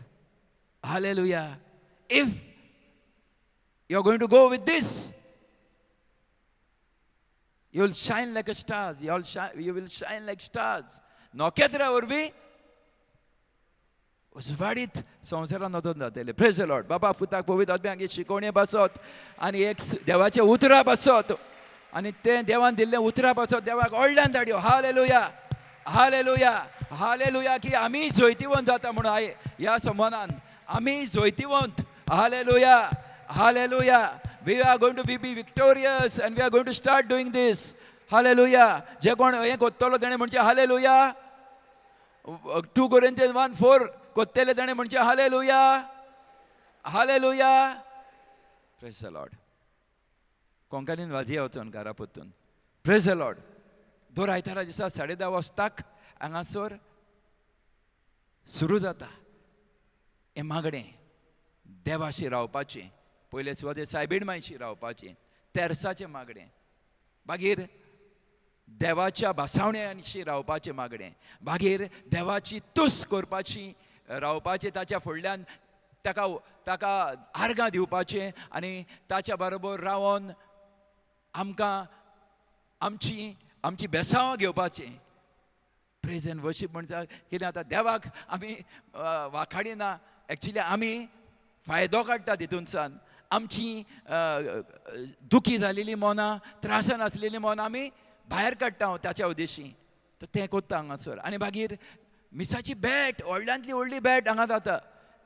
Hallelujah. If you're going to go with this, you'll shine like a stars. You will shine like stars. नोखेत्रा वरवीं उजवाडीत संवसारान वचून जातले. Praise the Lord. बाबा पुताक पवित्र आत्म्याक शिकोवणे बसत आनी एक देवाचे उतरां बसत आनी तें देवान दिल्लें उतरां बसत देवाक व्हडल्यान धाडयो. Hallelujah, hallelujah, hallelujah. की आमी जोयतीवंत जाता म्हणून ह्या समानान आमी जोयतीवंत. Hallelujah, hallelujah. We are going to be victorious and we are going to start doing this. Hallelujah. जे कोण हें कोत्तलो तेणें म्हणचे हालेलुया. 2 Corinthians 1:4 कोत्तेले तेणें म्हणचे hallelujah, hallelujah. Praise the Lord. कोंकणीन वाजया वचून घरा पोत्तून. Praise the Lord. दर आयतारा दिसा 10:30 वाजताक हांगासर सुरू जाता हें मागणें. देवाशी रावपाचें. पयले सुवातेर सायबीण मायशी रावपाचें. तेर्साचें मागणें. मागीर देवाच्या भासावण्याशी रावपाचें मागणें. मागीर देवाची तुस करपाची रावपाचें. ताच्या फुडल्यान ताका आर्गां दिवपाचें आनी ताच्या बरोबर रावन आमकां आमची बेसांवां घेवपाचें. प्रेज एंड वर्शीप म्हणटा कितें जाता देवाक आमी वाखाडिना. एक्चुली आमी फायदो काडटा तितूनसान. आमची दुखी जालेली मनां, त्रासान आसलेली मनां आमी भायर काडटा ताच्या उद्देशी. तो तें कोत्ता हांगासर. आनी मागीर मिसाची बॅट, व्हडल्यांतली व्हडली बॅट हांगा जाता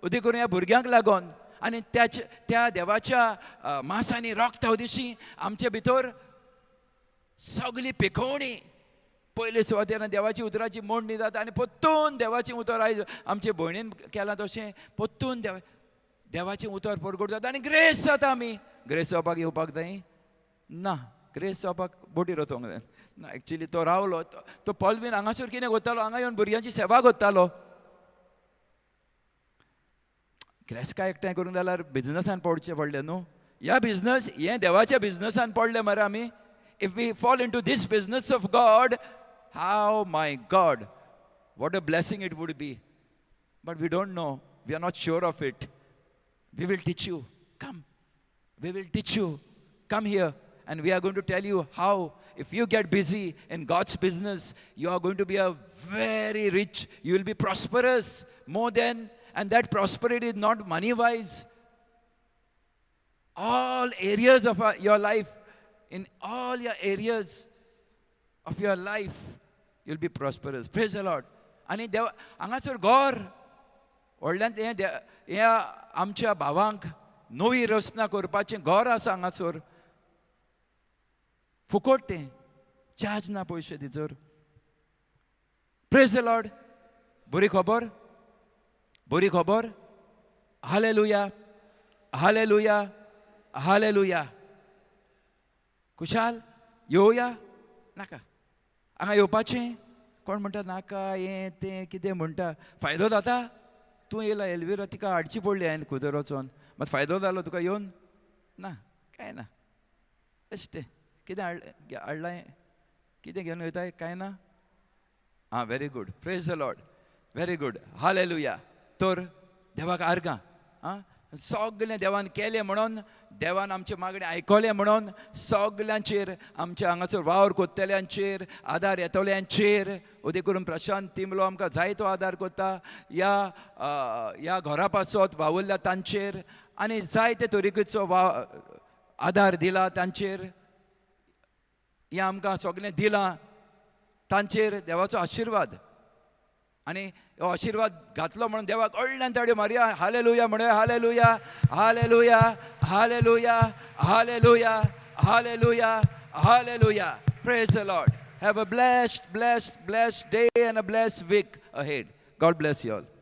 उदी करून ह्या भुरग्यांक लागून. आनी त्या देवाच्या मांसांनी रोगता उद्देशी आमचे भितर सगळी पिकोवणी. पयले सुवातेर देवाची उतराची मोडणी जाता आनी पोत्तून देवाचें उतर आयज आमचे भयणीन केलां तशें पोत्तून देवाचें उतर परगट जाता आनी ग्रेस जाता. आमी ग्रेस जावपाक येवपाक जाय ना. ग्रेस जावपाक बोटीर वचोंक जाय ना. एक्चुली तो रावलो. तो पॉलवीन हांगासर कितें करतालो, हांगा येवन भुरग्यांची सेवा करतालो. ग्रेस काय एकठांय करूंक जाल्यार बिजनसान पडचें पडलें न्हू. ह्या बिजनस हें देवाच्या बिजनसान पडलें मरे आमी. If we fall into this business of God, how my God, what a blessing it would be. But we don't know. We are not sure of it. We will teach you. Come. We will teach you. Come here. And we are going to tell you how, if you get busy in God's business, you are going to be a very rich, you will be prosperous more than, and that prosperity is not money-wise. All areas of your life, in all your areas of your life, you'll be prosperous. Praise the Lord. आणि देव हांगासर घर व्हडल्यान हें आमच्या भावांक नवी रचना करपाचें घर आसा हांगासर. फुकट तें, चार्ज ना पयशे तिचोर. Praise the Lord. बरी खबर, बरी खबर. Hallelujah, hallelujah, hallelujah. कुशाल येवया नाका. हांगा येवपाचें. कोण म्हणटा नाका हें तें कितें म्हणटा. फायदो जाता. तूं येयला एलविरा, तिका हाडची पडली हांवें खुदर वचोन. मात फायदो जालो तुका येवन ना. कांय ना. बेश्टें. कितें हाडलां, कितें घेवन वयताय, कांय ना. आं, very good. Praise the Lord. Very good. Hallelujah. तर देवाक आर्गां. आं, सगलें देवान केलें म्हणून देवान आमचे मागणे आयकले म्हणून सगल्यांचेर आमच्या हांगासर वावर कोत्तेल्यांचेर आदार येतोल्यांचेर उदे करून प्रशांत तिमलो आमकां जायतो आदार करता ह्या घरा पासत वावुरल्या तांचेर आनी जायते तरेचो आदार दिला तांचेर हें आमकां सगळें दिलां तांचेर देवाचो आशिर्वाद आनी हो आशिर्वाद घातलो म्हणून देवाक व्हडल्यान ताळयो मारया हालेलुया म्हणूया hallelujah hallelujah hallelujah hallelujah hallelujah hallelujah praise the Lord. Have a blessed day and a blessed week ahead. God bless you all.